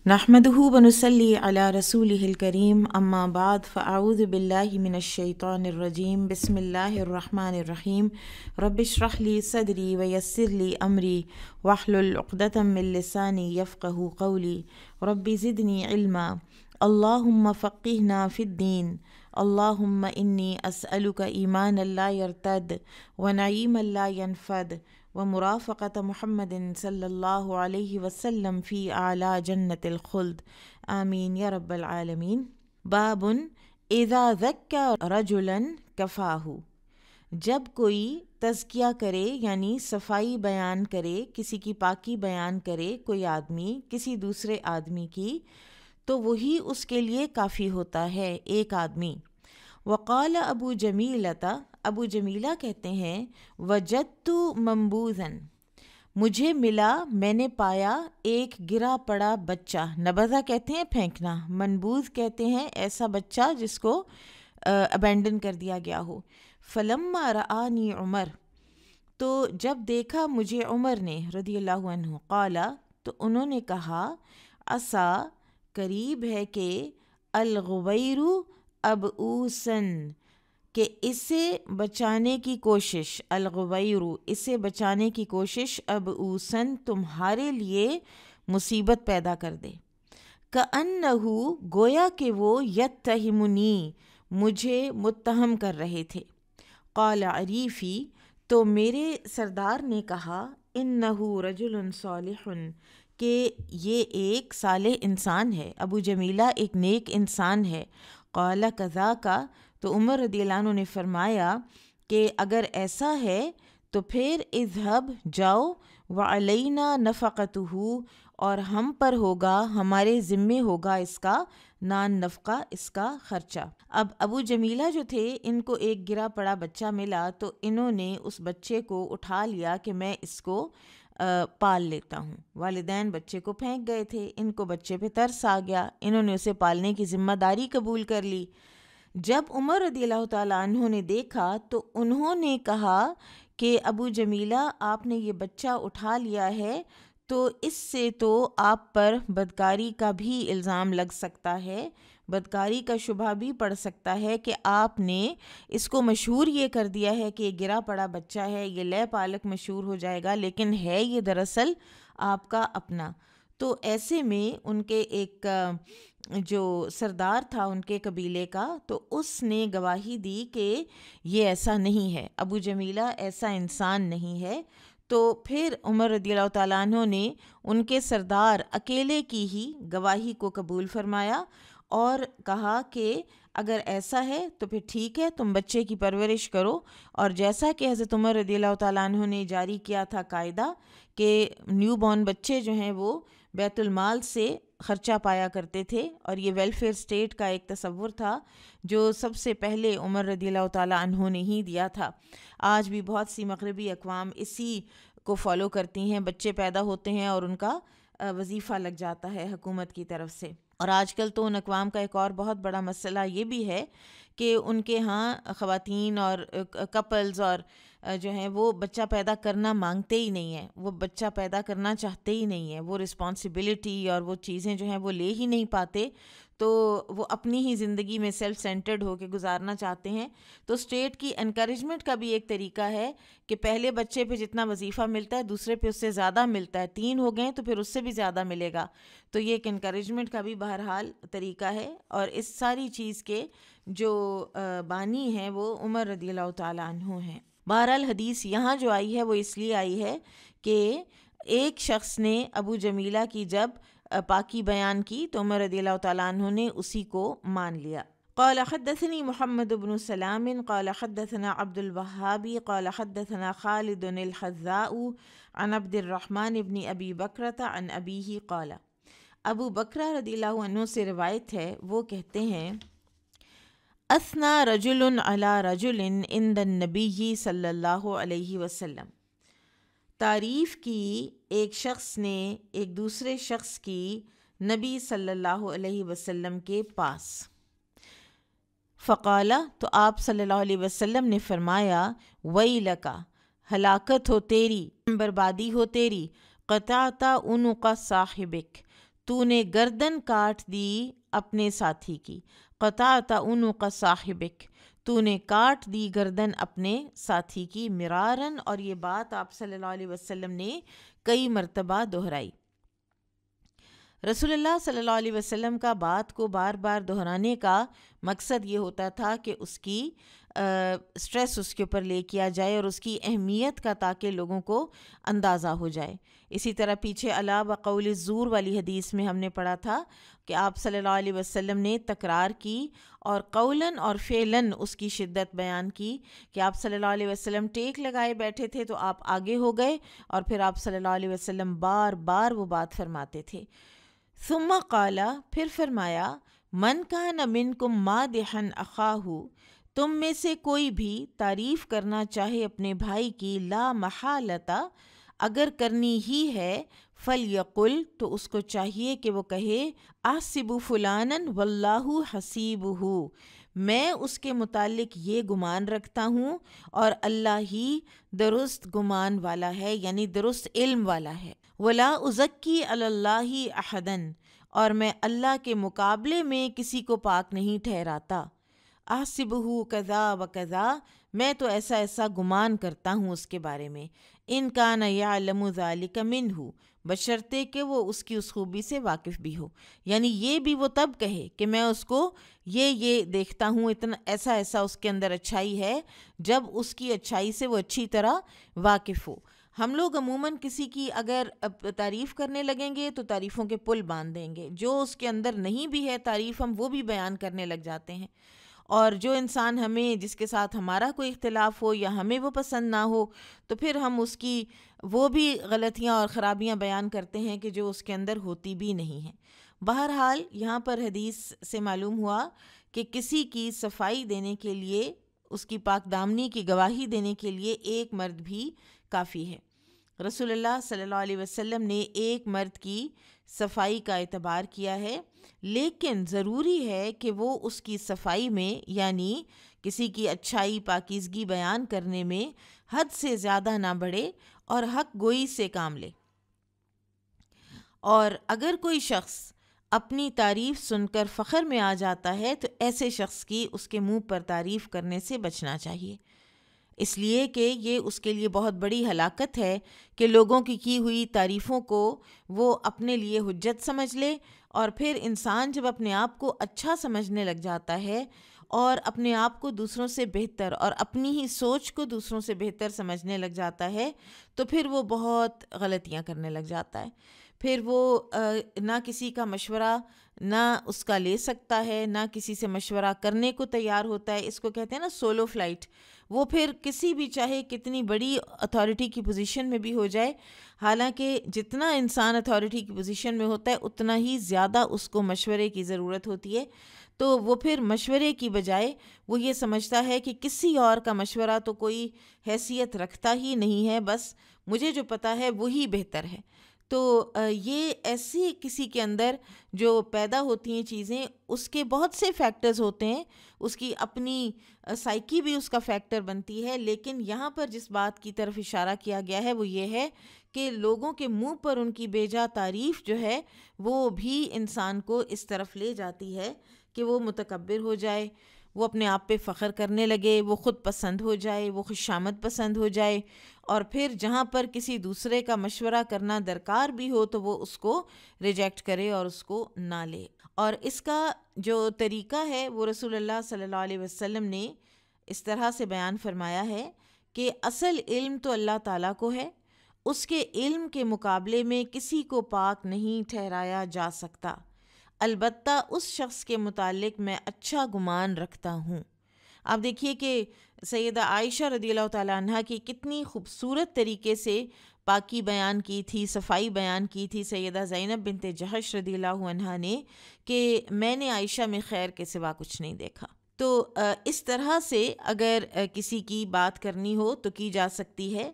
نحمده ونصلي على رسوله الكريم اما بعد فاعوذ بالله من الشيطان الرجيم بسم الله الرحمن الرحيم رب اشرح لي صدري ويسر لي امري واحلل عقدة من لساني يفقهوا قولي رب زدني علما اللهم فقهنا في الدين اللهم إني أسألك إيمانا لا يرتد ونعيما لا ينفد ومرافقة محمد صلی اللہ علیہ وسلم فی اعلیٰ جنت الخلد آمین یا رب العالمین۔ باب اذا ذکّى رجلا کفاہ، جب کوئی تزکیہ کرے یعنی صفائی بیان کرے، کسی کی پاکی بیان کرے کوئی آدمی کسی دوسرے آدمی کی، تو وہی اس کے لیے کافی ہوتا ہے ایک آدمی۔ وقال ابو جمیلۃ، ابو جمیلہ کہتے ہیں وجدت منبوذا، مجھے ملا، میں نے پایا ایک گرا پڑا بچہ، نبذہ کہتے ہیں پھینکنا، منبوذ کہتے ہیں ایسا بچہ جس کو ابینڈن کر دیا گیا ہو۔ فلما رآنی عمر، تو جب دیکھا مجھے عمر نے رضی اللہ عنہ، قال، تو انہوں نے کہا، عسا، قریب ہے کہ الغویر ابعوسن، کہ اسے بچانے کی کوشش، الغویر اسے بچانے کی کوشش، ابعوسن تمہارے لیے مصیبت پیدا کر دے، کأنہ گویا کہ وہ یتہمنی مجھے متہم کر رہے تھے۔ قال عریفی، تو میرے سردار نے کہا، انہ رجل صالح، کہ یہ ایک صالح انسان ہے، ابو جمیلہ ایک نیک انسان ہے۔ قال کذاک، تو عمر رضی اللہ عنہ نے فرمایا کہ اگر ایسا ہے تو پھر اذهب، جاؤ، وعلینا نفقتہ، اور ہم پر ہوگا، ہمارے ذمے ہوگا اس کا نان نفقہ، اس کا خرچہ۔ اب ابو جمیلہ جو تھے، ان کو ایک گرا پڑا بچہ ملا تو انہوں نے اس بچے کو اٹھا لیا کہ میں اس کو پال لیتا ہوں۔ والدین بچے کو پھینک گئے تھے، ان کو بچے پہ ترس آ گیا، انہوں نے اسے پالنے کی ذمہ داری قبول کر لی۔ جب عمر رضی اللہ تعالیٰ عنہ نے دیکھا تو انہوں نے کہا کہ ابو جمیلہ، آپ نے یہ بچہ اٹھا لیا ہے تو اس سے تو آپ پر بدکاری کا بھی الزام لگ سکتا ہے، بدکاری کا شبہ بھی پڑ سکتا ہے کہ آپ نے اس کو مشہور یہ کر دیا ہے کہ یہ گرا پڑا بچہ ہے، یہ لے پالک مشہور ہو جائے گا، لیکن ہے یہ دراصل آپ کا اپنا۔ تو ایسے میں ان کے ایک جو سردار تھا ان کے قبیلے کا، تو اس نے گواہی دی کہ یہ ایسا نہیں ہے، ابو جمیلہ ایسا انسان نہیں ہے۔ تو پھر عمر رضی اللہ تعالیٰ عنہ نے ان کے سردار اکیلے کی ہی گواہی کو قبول فرمایا اور کہا کہ اگر ایسا ہے تو پھر ٹھیک ہے، تم بچے کی پرورش کرو۔ اور جیسا کہ حضرت عمر رضی اللہ تعالیٰ عنہ نے جاری کیا تھا قاعدہ کہ نیو بورن بچے جو ہیں وہ بیت المال سے خرچہ پایا کرتے تھے، اور یہ ویلفیئر اسٹیٹ کا ایک تصور تھا جو سب سے پہلے عمر رضی اللہ تعالیٰ عنہ نے ہی دیا تھا۔ آج بھی بہت سی مغربی اقوام اسی کو فالو کرتی ہیں، بچے پیدا ہوتے ہیں اور ان کا وظیفہ لگ جاتا ہے حکومت کی طرف سے۔ اور آج کل تو ان اقوام کا ایک اور بہت بڑا مسئلہ یہ بھی ہے کہ ان کے ہاں خواتین اور کپلز اور جو ہیں وہ بچہ پیدا کرنا مانگتے ہی نہیں ہیں، وہ بچہ پیدا کرنا چاہتے ہی نہیں ہیں، وہ رسپانسبلٹی اور وہ چیزیں جو ہیں وہ لے ہی نہیں پاتے، تو وہ اپنی ہی زندگی میں سیلف سینٹرڈ ہو کے گزارنا چاہتے ہیں۔ تو اسٹیٹ کی انکریجمنٹ کا بھی ایک طریقہ ہے کہ پہلے بچے پہ جتنا وظیفہ ملتا ہے دوسرے پہ اس سے زیادہ ملتا ہے، 3 ہو گئے تو پھر اس سے بھی زیادہ ملے گا، تو یہ ایک انکریجمنٹ کا بھی بہرحال طریقہ ہے۔ اور اس ساری چیز کے جو بانی ہیں وہ عمر رضی اللہ تعالیٰ عنہ ہیں۔ بہرحال حدیث یہاں جو آئی ہے وہ اس لیے آئی ہے کہ ایک شخص نے ابو جمیلہ کی جب پاکی بیان کی تو عمر رضی اللہ تعالیٰ عنہ نے اسی کو مان لیا۔ قال حدثني محمد بن سلام قال حدثنا عبد الوهاب قال حدثنا خالد الحذاء عن عبد الرحمن بن ابی بکرة عن ابیہ قال، ابو بکرہ رضی اللہ عنہ سے روایت ہے، وہ کہتے ہیں، اثنا رجل علی رجل عند النبی صلی اللہ علیہ وسلم، تعریف کی ایک شخص نے ایک دوسرے شخص کی نبی صلی اللہ علیہ وسلم کے پاس۔ فقال، تو آپ صلی اللہ علیہ وسلم نے فرمایا، ویلک، ہلاکت ہو تیری، بربادی ہو تیری، قطعت عنق صاحبک، تو نے گردن کاٹ دی اپنے ساتھی کی، قطعت عنق صاحبک، تو نے کاٹ دی گردن اپنے ساتھی کی، مرارن، اور یہ بات آپ صلی اللہ علیہ وسلم نے کئی مرتبہ دہرائی۔ رسول اللہ صلی اللہ علیہ وسلم کا بات کو بار بار دہرانے کا مقصد یہ ہوتا تھا کہ اس کی سٹریس اس کے اوپر لے کیا جائے اور اس کی اہمیت کا، تاکہ لوگوں کو اندازہ ہو جائے۔ اسی طرح پیچھے الا بقول الزور والی حدیث میں ہم نے پڑھا تھا کہ آپ صلی اللہ علیہ وسلم نے تکرار کی اور قولاً اور فعلاً اس کی شدت بیان کی کہ آپ صلی اللہ علیہ وسلم ٹیک لگائے بیٹھے تھے تو آپ آگے ہو گئے، اور پھر آپ صلی اللہ علیہ وسلم بار بار وہ بات فرماتے تھے۔ ثم قال، پھر فرمایا، من کان منکم مادحا اخاہ، تم میں سے کوئی بھی تعریف کرنا چاہے اپنے بھائی کی، لا محالتا، اگر کرنی ہی ہے، فلیقل، تو اس کو چاہیے کہ وہ کہے، احسب فلانا واللہ حسیبہ، میں اس کے متعلق یہ گمان رکھتا ہوں اور اللہ ہی درست گمان والا ہے، یعنی درست علم والا ہے۔ ولا ازکی علی اللہ احدا، اور میں اللہ کے مقابلے میں کسی کو پاک نہیں ٹھہراتا۔ احسبہ کذا و کذا، میں تو ایسا ایسا گمان کرتا ہوں اس کے بارے میں۔ ان کان یعلم ذلک منہ، بشرطے کہ وہ اس کی اس خوبی سے واقف بھی ہو، یعنی یہ بھی وہ تب کہے کہ میں اس کو یہ دیکھتا ہوں، اتنا ایسا ایسا اس کے اندر اچھائی ہے، جب اس کی اچھائی سے وہ اچھی طرح واقف ہو۔ ہم لوگ عموماً کسی کی اگر تعریف کرنے لگیں گے تو تعریفوں کے پل باندھ دیں گے، جو اس کے اندر نہیں بھی ہے تعریف ہم وہ بھی بیان کرنے لگ جاتے ہیں، اور جو انسان ہمیں، جس کے ساتھ ہمارا کوئی اختلاف ہو یا ہمیں وہ پسند نہ ہو، تو پھر ہم اس کی وہ بھی غلطیاں اور خرابیاں بیان کرتے ہیں کہ جو اس کے اندر ہوتی بھی نہیں ہیں۔ بہرحال یہاں پر حدیث سے معلوم ہوا کہ کسی کی صفائی دینے کے لیے، اس کی پاک دامنی کی گواہی دینے کے لیے ایک مرد بھی کافی ہے۔ رسول اللہ صلی اللہ علیہ وسلم نے ایک مرد کی صفائی کا اعتبار کیا ہے، لیکن ضروری ہے کہ وہ اس کی صفائی میں، یعنی کسی کی اچھائی، پاکیزگی بیان کرنے میں حد سے زیادہ نہ بڑھے اور حق گوئی سے کام لے۔ اور اگر کوئی شخص اپنی تعریف سن کر فخر میں آ جاتا ہے تو ایسے شخص کی اس کے منہ پر تعریف کرنے سے بچنا چاہیے، اس لیے کہ یہ اس کے لیے بہت بڑی ہلاکت ہے کہ لوگوں کی ہوئی تعریفوں کو وہ اپنے لیے حجت سمجھ لے، اور پھر انسان جب اپنے آپ کو اچھا سمجھنے لگ جاتا ہے اور اپنے آپ کو دوسروں سے بہتر اور اپنی ہی سوچ کو دوسروں سے بہتر سمجھنے لگ جاتا ہے تو پھر وہ بہت غلطیاں کرنے لگ جاتا ہے۔ پھر وہ نہ کسی کا مشورہ نہ اس کا لے سکتا ہے، نہ کسی سے مشورہ کرنے کو تیار ہوتا ہے۔ اس کو کہتے ہیں نا سولو فلائٹ۔ وہ پھر کسی بھی چاہے کتنی بڑی اتھارٹی کی پوزیشن میں بھی ہو جائے، حالانکہ جتنا انسان اتھارٹی کی پوزیشن میں ہوتا ہے اتنا ہی زیادہ اس کو مشورے کی ضرورت ہوتی ہے، تو وہ پھر مشورے کی بجائے وہ یہ سمجھتا ہے کہ کسی اور کا مشورہ تو کوئی حیثیت رکھتا ہی نہیں ہے، بس مجھے جو پتہ ہے وہی بہتر ہے۔ تو یہ ایسی کسی کے اندر جو پیدا ہوتی ہیں چیزیں، اس کے بہت سے فیکٹرز ہوتے ہیں، اس کی اپنی سائیکی بھی اس کا فیکٹر بنتی ہے، لیکن یہاں پر جس بات کی طرف اشارہ کیا گیا ہے وہ یہ ہے کہ لوگوں کے منہ پر ان کی بیجا تعریف جو ہے وہ بھی انسان کو اس طرف لے جاتی ہے کہ وہ متکبر ہو جائے، وہ اپنے آپ پہ فخر کرنے لگے، وہ خود پسند ہو جائے، وہ خوشامد پسند ہو جائے، اور پھر جہاں پر کسی دوسرے کا مشورہ کرنا درکار بھی ہو تو وہ اس کو ریجیکٹ کرے اور اس کو نہ لے۔ اور اس کا جو طریقہ ہے وہ رسول اللہ صلی اللہ علیہ وسلم نے اس طرح سے بیان فرمایا ہے کہ اصل علم تو اللہ تعالیٰ کو ہے، اس کے علم کے مقابلے میں کسی کو پاک نہیں ٹھہرایا جا سکتا، البتہ اس شخص کے متعلق میں اچھا گمان رکھتا ہوں۔ آپ دیکھیے کہ سیدہ عائشہ رضی اللہ تعالیٰ عنہ کی کتنی خوبصورت طریقے سے پاکی بیان کی تھی، صفائی بیان کی تھی سیدہ زینب بنت جحش رضی اللہ عنہ نے کہ میں نے عائشہ میں خیر کے سوا کچھ نہیں دیکھا۔ تو اس طرح سے اگر کسی کی بات کرنی ہو تو کی جا سکتی ہے۔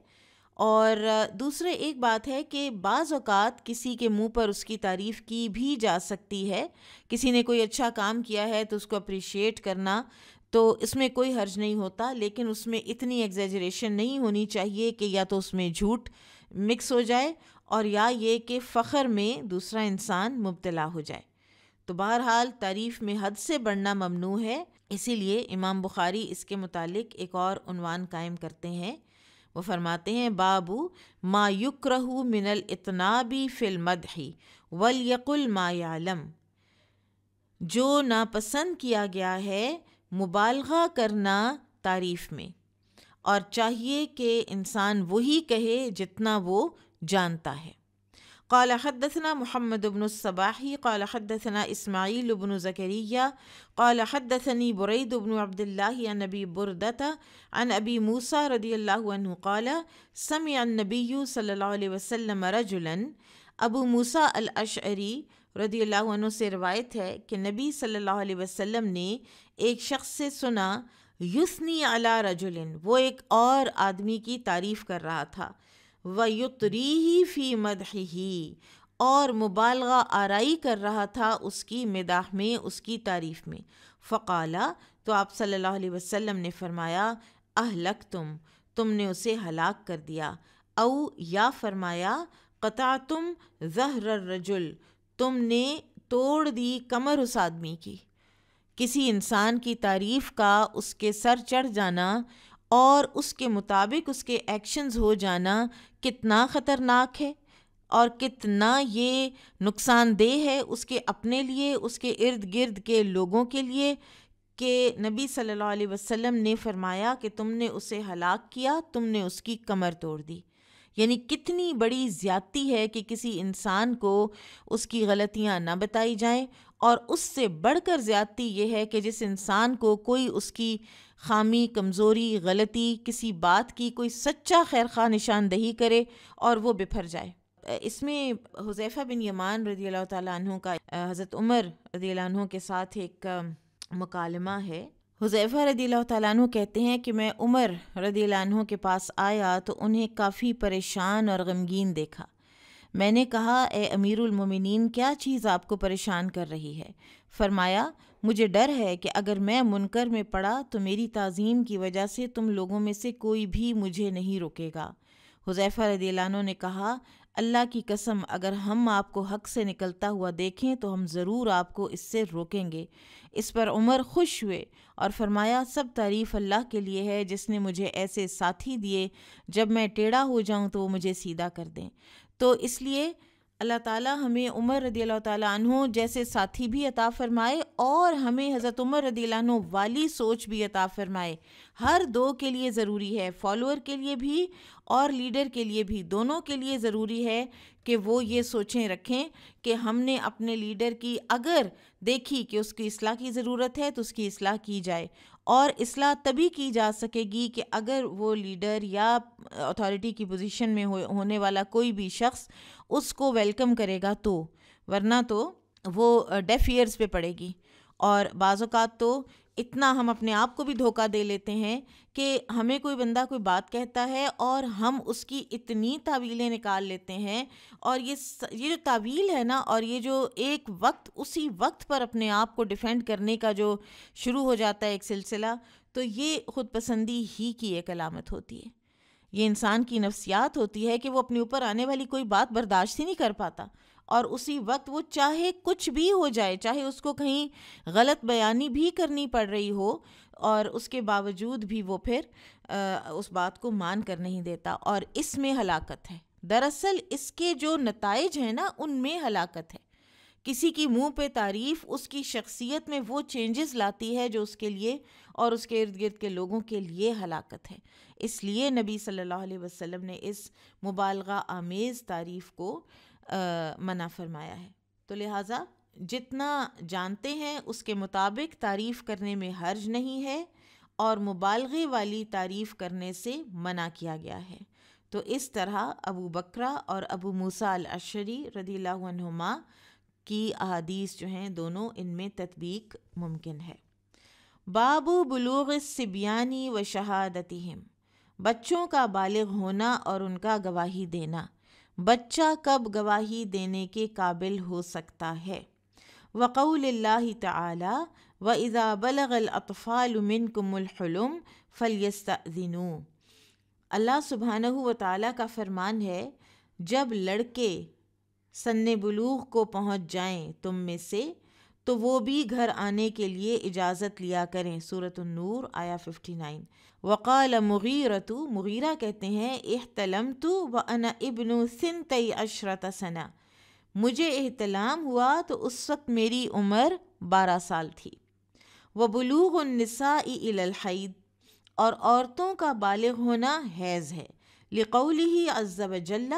اور دوسرے ایک بات ہے کہ بعض اوقات کسی کے منہ پر اس کی تعریف کی بھی جا سکتی ہے، کسی نے کوئی اچھا کام کیا ہے تو اس کو اپریشیٹ کرنا تو اس میں کوئی حرج نہیں ہوتا، لیکن اس میں اتنی ایگزیجریشن نہیں ہونی چاہیے کہ یا تو اس میں جھوٹ مکس ہو جائے اور یا یہ کہ فخر میں دوسرا انسان مبتلا ہو جائے۔ تو بہرحال تعریف میں حد سے بڑھنا ممنوع ہے، اسی لیے امام بخاری اس کے متعلق ایک اور عنوان قائم کرتے ہیں۔ وہ فرماتے ہیں بابو ما یکرہ من الاطناب فی المدح ولیقل ما یعلم، جو ناپسند کیا گیا ہے مبالغہ کرنا تعریف میں، اور چاہیے کہ انسان وہی کہے جتنا وہ جانتا ہے۔ قال حدثنا محمد بن الصباح قال حدثنا اسماعیل بن زکریا قال حدثني برید بن عبد الله عن ابی بردۃ عن ابی موسیٰ رضی اللہ عنہ قال سمع النبی صلی اللہ علیہ وسلم رجلا، ابو موسیٰ الاشعری رضی اللہ عنہ سے روایت ہے کہ نبی صلی اللہ علیہ وسلم نے ایک شخص سے سنا، یثنی علی رجل، وہ ایک اور آدمی کی تعریف کر رہا تھا، وَيُطْرِيهِ فِي مَدْحِهِ، اور مبالغہ آرائی کر رہا تھا اس کی مداح میں، اس کی تعریف میں۔ فقالا، تو آپ صلی اللہ علیہ وسلم نے فرمایا، اہلکتم، تم نے اسے ہلاک کر دیا، او یا فرمایا قطعتم ظہر الرجل، تم نے توڑ دی کمر اس آدمی کی۔ کسی انسان کی تعریف کا اس کے سر چڑھ جانا اور اس کے مطابق اس کے ایکشنز ہو جانا کتنا خطرناک ہے اور کتنا یہ نقصان دہ ہے اس کے اپنے لیے، اس کے ارد گرد کے لوگوں کے لیے، کہ نبی صلی اللہ علیہ وسلم نے فرمایا کہ تم نے اسے ہلاک کیا، تم نے اس کی کمر توڑ دی۔ یعنی کتنی بڑی زیادتی ہے کہ کسی انسان کو اس کی غلطیاں نہ بتائی جائیں، اور اس سے بڑھ کر زیادتی یہ ہے کہ جس انسان کو کوئی اس کی خامی، کمزوری، غلطی، کسی بات کی کوئی سچا خیرخواہ نشاندہی کرے اور وہ بپھر جائے۔ اس میں حذیفہ بن یمان رضی اللہ تعالیٰ عنہ کا حضرت عمر رضی اللہ عنہ کے ساتھ ایک مکالمہ ہے۔ حذیفہ رضی اللہ تعالیٰ عنہ کہتے ہیں کہ میں عمر رضی اللہ عنہ کے پاس آیا تو انہیں کافی پریشان اور غمگین دیکھا۔ میں نے کہا، اے امیر المومنین، کیا چیز آپ کو پریشان کر رہی ہے؟ فرمایا، مجھے ڈر ہے کہ اگر میں منکر میں پڑا تو میری تعظیم کی وجہ سے تم لوگوں میں سے کوئی بھی مجھے نہیں روکے گا۔ حذیفہ رضی اللہ عنہ نے کہا، اللہ کی قسم، اگر ہم آپ کو حق سے نکلتا ہوا دیکھیں تو ہم ضرور آپ کو اس سے روکیں گے۔ اس پر عمر خوش ہوئے اور فرمایا، سب تعریف اللہ کے لیے ہے جس نے مجھے ایسے ساتھی دیے، جب میں ٹیڑھا ہو جاؤں تو وہ مجھے سیدھا کر دیں۔ تو اس لیے اللہ تعالیٰ ہمیں عمر رضی اللہ تعالیٰ عنہ جیسے ساتھی بھی عطا فرمائے، اور ہمیں حضرت عمر رضی اللہ عنہ والی سوچ بھی عطا فرمائے۔ ہر دو کے لیے ضروری ہے، فالوور کے لیے بھی اور لیڈر کے لیے بھی، دونوں کے لیے ضروری ہے کہ وہ یہ سوچیں رکھیں کہ ہم نے اپنے لیڈر کی اگر دیکھی کہ اس کی اصلاح کی ضرورت ہے تو اس کی اصلاح کی جائے، اور اصلاح تبھی کی جا سکے گی کہ اگر وہ لیڈر یا اتھارٹی کی پوزیشن میں ہونے والا کوئی بھی شخص اس کو ویلکم کرے گا تو، ورنہ تو وہ ڈیف ایئرز پہ پڑے گی۔ اور بعض اوقات تو اتنا ہم اپنے آپ کو بھی دھوکہ دے لیتے ہیں کہ ہمیں کوئی بندہ کوئی بات کہتا ہے اور ہم اس کی اتنی تعویلیں نکال لیتے ہیں، اور یہ جو تعویل ہے نا، اور یہ جو ایک وقت اسی وقت پر اپنے آپ کو ڈیفینڈ کرنے کا جو شروع ہو جاتا ہے ایک سلسلہ، تو یہ خود پسندی ہی کی ایک علامت ہوتی ہے۔ یہ انسان کی نفسیات ہوتی ہے کہ وہ اپنے اوپر آنے والی کوئی بات برداشت ہی نہیں کر پاتا، اور اسی وقت وہ چاہے کچھ بھی ہو جائے، چاہے اس کو کہیں غلط بیانی بھی کرنی پڑ رہی ہو، اور اس کے باوجود بھی وہ پھر اس بات کو مان کر نہیں دیتا، اور اس میں ہلاکت ہے۔ دراصل اس کے جو نتائج ہیں نا، ان میں ہلاکت ہے۔ کسی کی منہ پہ تعریف اس کی شخصیت میں وہ چینجز لاتی ہے جو اس کے لیے اور اس کے ارد گرد کے لوگوں کے لیے ہلاکت ہے۔ اس لیے نبی صلی اللہ علیہ وسلم نے اس مبالغہ آمیز تعریف کو منع فرمایا ہے۔ تو لہٰذا جتنا جانتے ہیں اس کے مطابق تعریف کرنے میں حرج نہیں ہے، اور مبالغے والی تعریف کرنے سے منع کیا گیا ہے۔ تو اس طرح ابو بکرہ اور ابو موسیٰ الاشعری رضی اللہ عنہما کی احادیث جو ہیں دونوں ان میں تطبیق ممکن ہے۔ باب بلوغ الصبیان و شہادتہم، بچوں کا بالغ ہونا اور ان کا گواہی دینا۔ بچہ کب گواہی دینے کے قابل ہو سکتا ہے؟ وقول اللہ تعالی وَإِذَا بَلَغَ الْأَطْفَالُ مِنْكُمُ الْحُلُمَ فَلْيَسْتَأْذِنُوا، اللہ سبحانہ و تعالیٰ کا فرمان ہے، جب لڑکے سن بلوغ کو پہنچ جائیں تم میں سے تو وہ بھی گھر آنے کے لیے اجازت لیا کریں. سورۃ النور آیا 59. وقال مغیرۃ، مغیرہ کہتے ہیں احتلمت وانا ابن 12 سنہ، مجھے احتلام ہوا تو اس وقت میری عمر 12 سال تھی. وبلوغ النساء الی الحید، اور عورتوں کا بالغ ہونا حیض ہے. لقولہ عز وجل،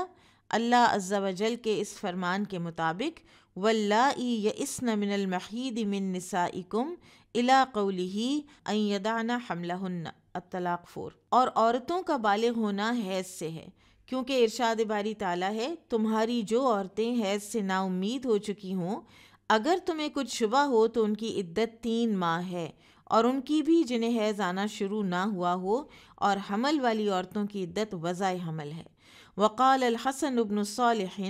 اللہ عز وجل کے اس فرمان کے مطابق، واللائی یئسن من المحید من نسائکم الی قولہ ان یدعن حملہن، الطلاق 4. اور عورتوں کا بالغ ہونا حیض سے ہے، کیونکہ ارشاد باری تعالیٰ ہے تمہاری جو عورتیں حیض سے نا امید ہو چکی ہوں، اگر تمہیں کچھ شبہ ہو تو ان کی عدت 3 ماہ ہے، اور ان کی بھی جنہیں حیض آنا شروع نہ ہوا ہو، اور حمل والی عورتوں کی عدت وضع حمل ہے. وقال الحسن بن صالح،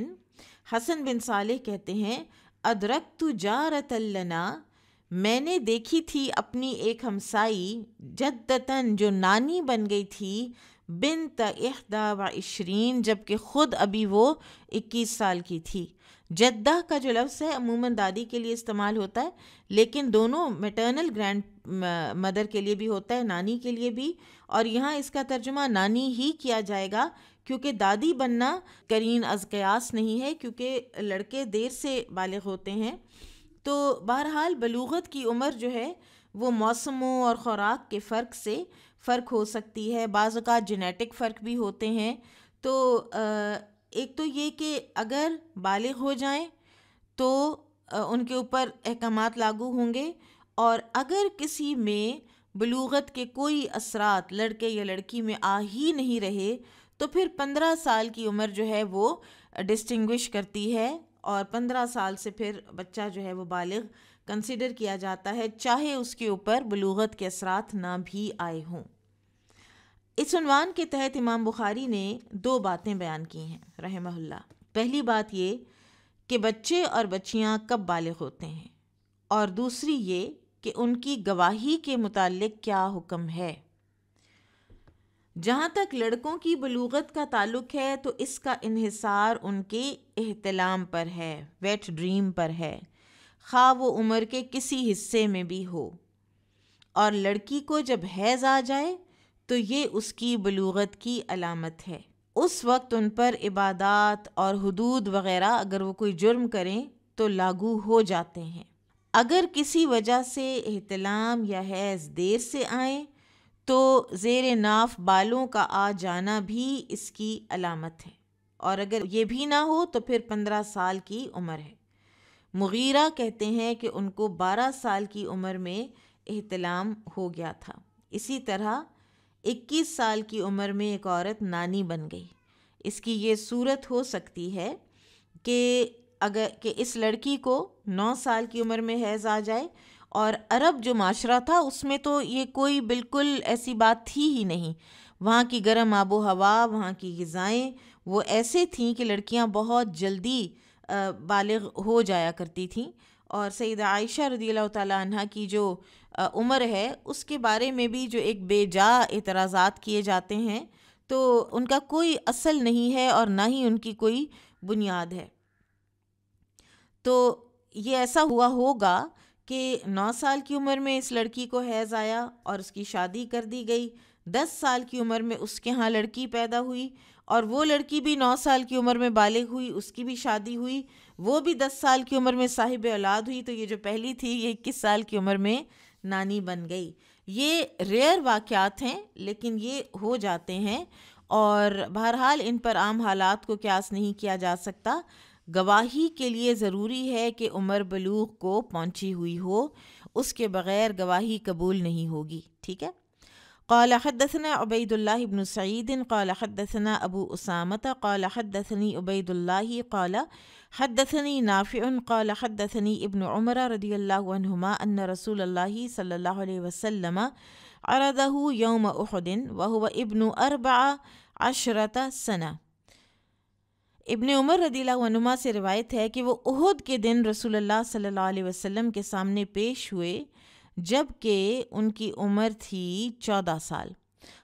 حسن بن صالح کہتے ہیں ادرکت جارۃ لنا، میں نے دیکھی تھی اپنی ایک ہمسائی، جدتاً جو نانی بن گئی تھی، بنت 21، جبکہ خود ابھی وہ 21 سال کی تھی. جدہ کا جو لفظ ہے عموماً دادی کے لیے استعمال ہوتا ہے، لیکن دونوں میٹرنل گرینڈ مدر کے لیے بھی ہوتا ہے، نانی کے لیے بھی، اور یہاں اس کا ترجمہ نانی ہی کیا جائے گا، کیونکہ دادی بننا قرین از قیاس نہیں ہے، کیونکہ لڑکے دیر سے بالغ ہوتے ہیں. تو بہرحال بلوغت کی عمر جو ہے وہ موسموں اور خوراک کے فرق سے فرق ہو سکتی ہے، بعض اوقات جینیٹک فرق بھی ہوتے ہیں. تو ایک تو یہ کہ اگر بالغ ہو جائیں تو ان کے اوپر احکامات لاگو ہوں گے، اور اگر کسی میں بلوغت کے کوئی اثرات لڑکے یا لڑکی میں آ ہی نہیں رہے تو پھر 15 سال کی عمر جو ہے وہ ڈسٹنگوش کرتی ہے، اور 15 سال سے پھر بچہ جو ہے وہ بالغ کنسیڈر کیا جاتا ہے، چاہے اس کے اوپر بلوغت کے اثرات نہ بھی آئے ہوں. اس عنوان کے تحت امام بخاری نے 2 باتیں بیان کی ہیں رحمہ اللہ. پہلی بات یہ کہ بچے اور بچیاں کب بالغ ہوتے ہیں، اور دوسری یہ کہ ان کی گواہی کے متعلق کیا حکم ہے. جہاں تک لڑکوں کی بلوغت کا تعلق ہے تو اس کا انحصار ان کے احتلام پر ہے، ویٹ ڈریم پر ہے، خواہ وہ عمر کے کسی حصے میں بھی ہو. اور لڑکی کو جب حیض آ جائے تو یہ اس کی بلوغت کی علامت ہے. اس وقت ان پر عبادات اور حدود وغیرہ اگر وہ کوئی جرم کریں تو لاگو ہو جاتے ہیں. اگر کسی وجہ سے احتلام یا حیض دیر سے آئیں تو زیر ناف بالوں کا آ جانا بھی اس کی علامت ہے، اور اگر یہ بھی نہ ہو تو پھر 15 سال کی عمر ہے. مغیرہ کہتے ہیں کہ ان کو 12 سال کی عمر میں احتلام ہو گیا تھا. اسی طرح 21 سال کی عمر میں ایک عورت نانی بن گئی. اس کی یہ صورت ہو سکتی ہے کہ اس لڑکی کو 9 سال کی عمر میں حیض آ جائے، اور عرب جو معاشرہ تھا اس میں تو یہ کوئی بالکل ایسی بات تھی ہی نہیں. وہاں کی گرم آب و ہوا، وہاں کی غذائیں وہ ایسے تھیں کہ لڑکیاں بہت جلدی بالغ ہو جایا کرتی تھیں. اور سیدہ عائشہ رضی اللہ تعالیٰ عنہ کی جو عمر ہے اس کے بارے میں بھی جو ایک بے جا اعتراضات کیے جاتے ہیں تو ان کا کوئی اصل نہیں ہے اور نہ ہی ان کی کوئی بنیاد ہے. تو یہ ایسا ہوا ہوگا کہ 9 سال کی عمر میں اس لڑکی کو حیض آیا اور اس کی شادی کر دی گئی. 10 سال کی عمر میں اس کے ہاں لڑکی پیدا ہوئی، اور وہ لڑکی بھی 9 سال کی عمر میں بالغ ہوئی، اس کی بھی شادی ہوئی، وہ بھی 10 سال کی عمر میں صاحب اولاد ہوئی. تو یہ جو پہلی تھی یہ 21 سال کی عمر میں نانی بن گئی. یہ ریئر واقعات ہیں لیکن یہ ہو جاتے ہیں، اور بہرحال ان پر عام حالات کو قیاس نہیں کیا جا سکتا. گواہی کے لیے ضروری ہے کہ عمر بلوغ کو پہنچی ہوئی ہو، اس کے بغیر گواہی قبول نہیں ہوگی. ٹھیک ہے. قال حدثنا عبید اللہ بن سعید قال حدثنا ابو اسامہ قال حدثنی عبید اللہ قال حدثنی نافع قال حدثنی ابن عمر رضی اللہ عنہما ان رسول اللہ صلی اللہ علیہ وسلم عرضہ یوم احد وهو ابن 14 سنہ. ابن عمر رضی اللہ عنہما سے روایت ہے کہ وہ احد کے دن رسول اللہ صلی اللہ علیہ وسلم کے سامنے پیش ہوئے جب کہ ان کی عمر تھی 14 سال.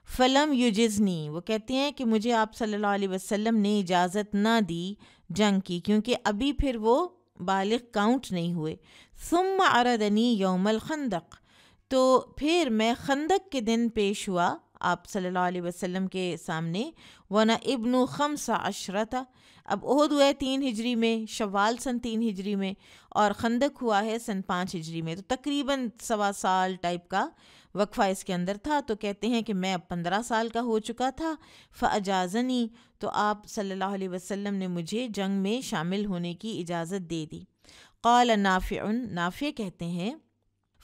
فلم یجزنی، وہ کہتے ہیں کہ مجھے آپ صلی اللہ علیہ وسلم نے اجازت نہ دی جنگ کی، کیونکہ ابھی پھر وہ بالغ کاؤنٹ نہیں ہوئے۔ ثم عرضنی یوم الخندق، تو پھر میں خندق کے دن پیش ہوا آپ صلی اللہ علیہ وسلم کے سامنے۔ وَأَنَا ابْنُ 15، اب احد ہوا ہے 3 ہجری میں، شوال سن 3 ہجری میں، اور خندق ہوا ہے سن 5 ہجری میں، تو تقریباً 1.25 سال ٹائپ کا وقفہ اس کے اندر تھا۔ تو کہتے ہیں کہ میں اب 15 سال کا ہو چکا تھا۔ فَأَجَازَنِي، تو آپ صلی اللہ علیہ وسلم نے مجھے جنگ میں شامل ہونے کی اجازت دے دی۔ قال نافع، نافع کہتے ہیں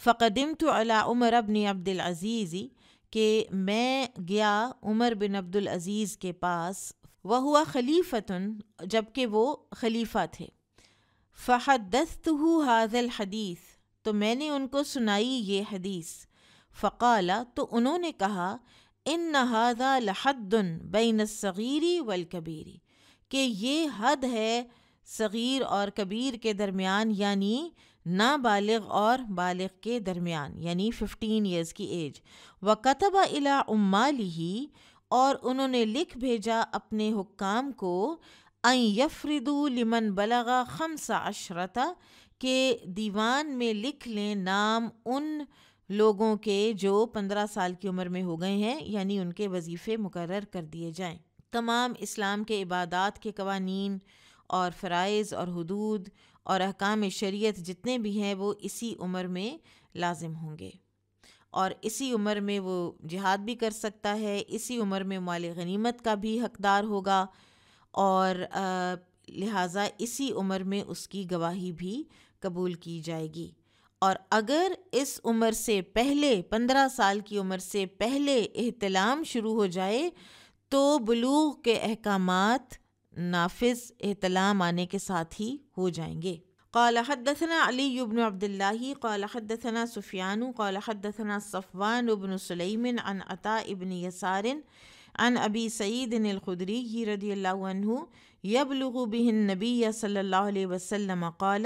فقدمت علی عمر بن عبد العزیز، کہ میں گیا عمر بن عبد العزیز کے پاس، وہو خلیفۃ، جبکہ وہ خلیفہ تھے۔ فحدثتہ ھذا الحدیث، تو میں نے ان کو سنائی یہ حدیث۔ فقال، تو انہوں نے کہا ان ھذا لحد بین الصغیر والکبیر، کہ یہ حد ہے صغیر اور کبیر کے درمیان، یعنی نابالغ اور بالغ کے درمیان، یعنی 15 ایئرز کی ایج۔ وَكَتَبَ إِلَىٰ عُمَّالِهِ، اور انہوں نے لکھ بھیجا اپنے حکام کو، أَن يَفْرِضُوا لِمَنْ بَلَغَ 15، کہ دیوان میں لکھ لیں نام ان لوگوں کے جو 15 سال کی عمر میں ہو گئے ہیں، یعنی ان کے وظیفے مقرر کر دیے جائیں۔ تمام اسلام کے عبادات کے قوانین اور فرائض اور حدود اور احکام شریعت جتنے بھی ہیں وہ اسی عمر میں لازم ہوں گے، اور اسی عمر میں وہ جہاد بھی کر سکتا ہے، اسی عمر میں مال غنیمت کا بھی حقدار ہوگا، اور لہٰذا اسی عمر میں اس کی گواہی بھی قبول کی جائے گی۔ اور اگر اس عمر سے پہلے 15 سال کی عمر سے پہلے احتلام شروع ہو جائے تو بلوغ کے احکامات نافذ احتلام آنے کے ساتھ ہی ہو جائیں گے۔ قال حدثنا علی بن عبد اللہ قال حدثنا سفیان قال حدثنا صفوان بن سلیم عن عطاء بن یسار عن ابی سعید الخدری رضی اللہ عنہ یبلغ به النبی صلی اللہ علیہ وسلم قال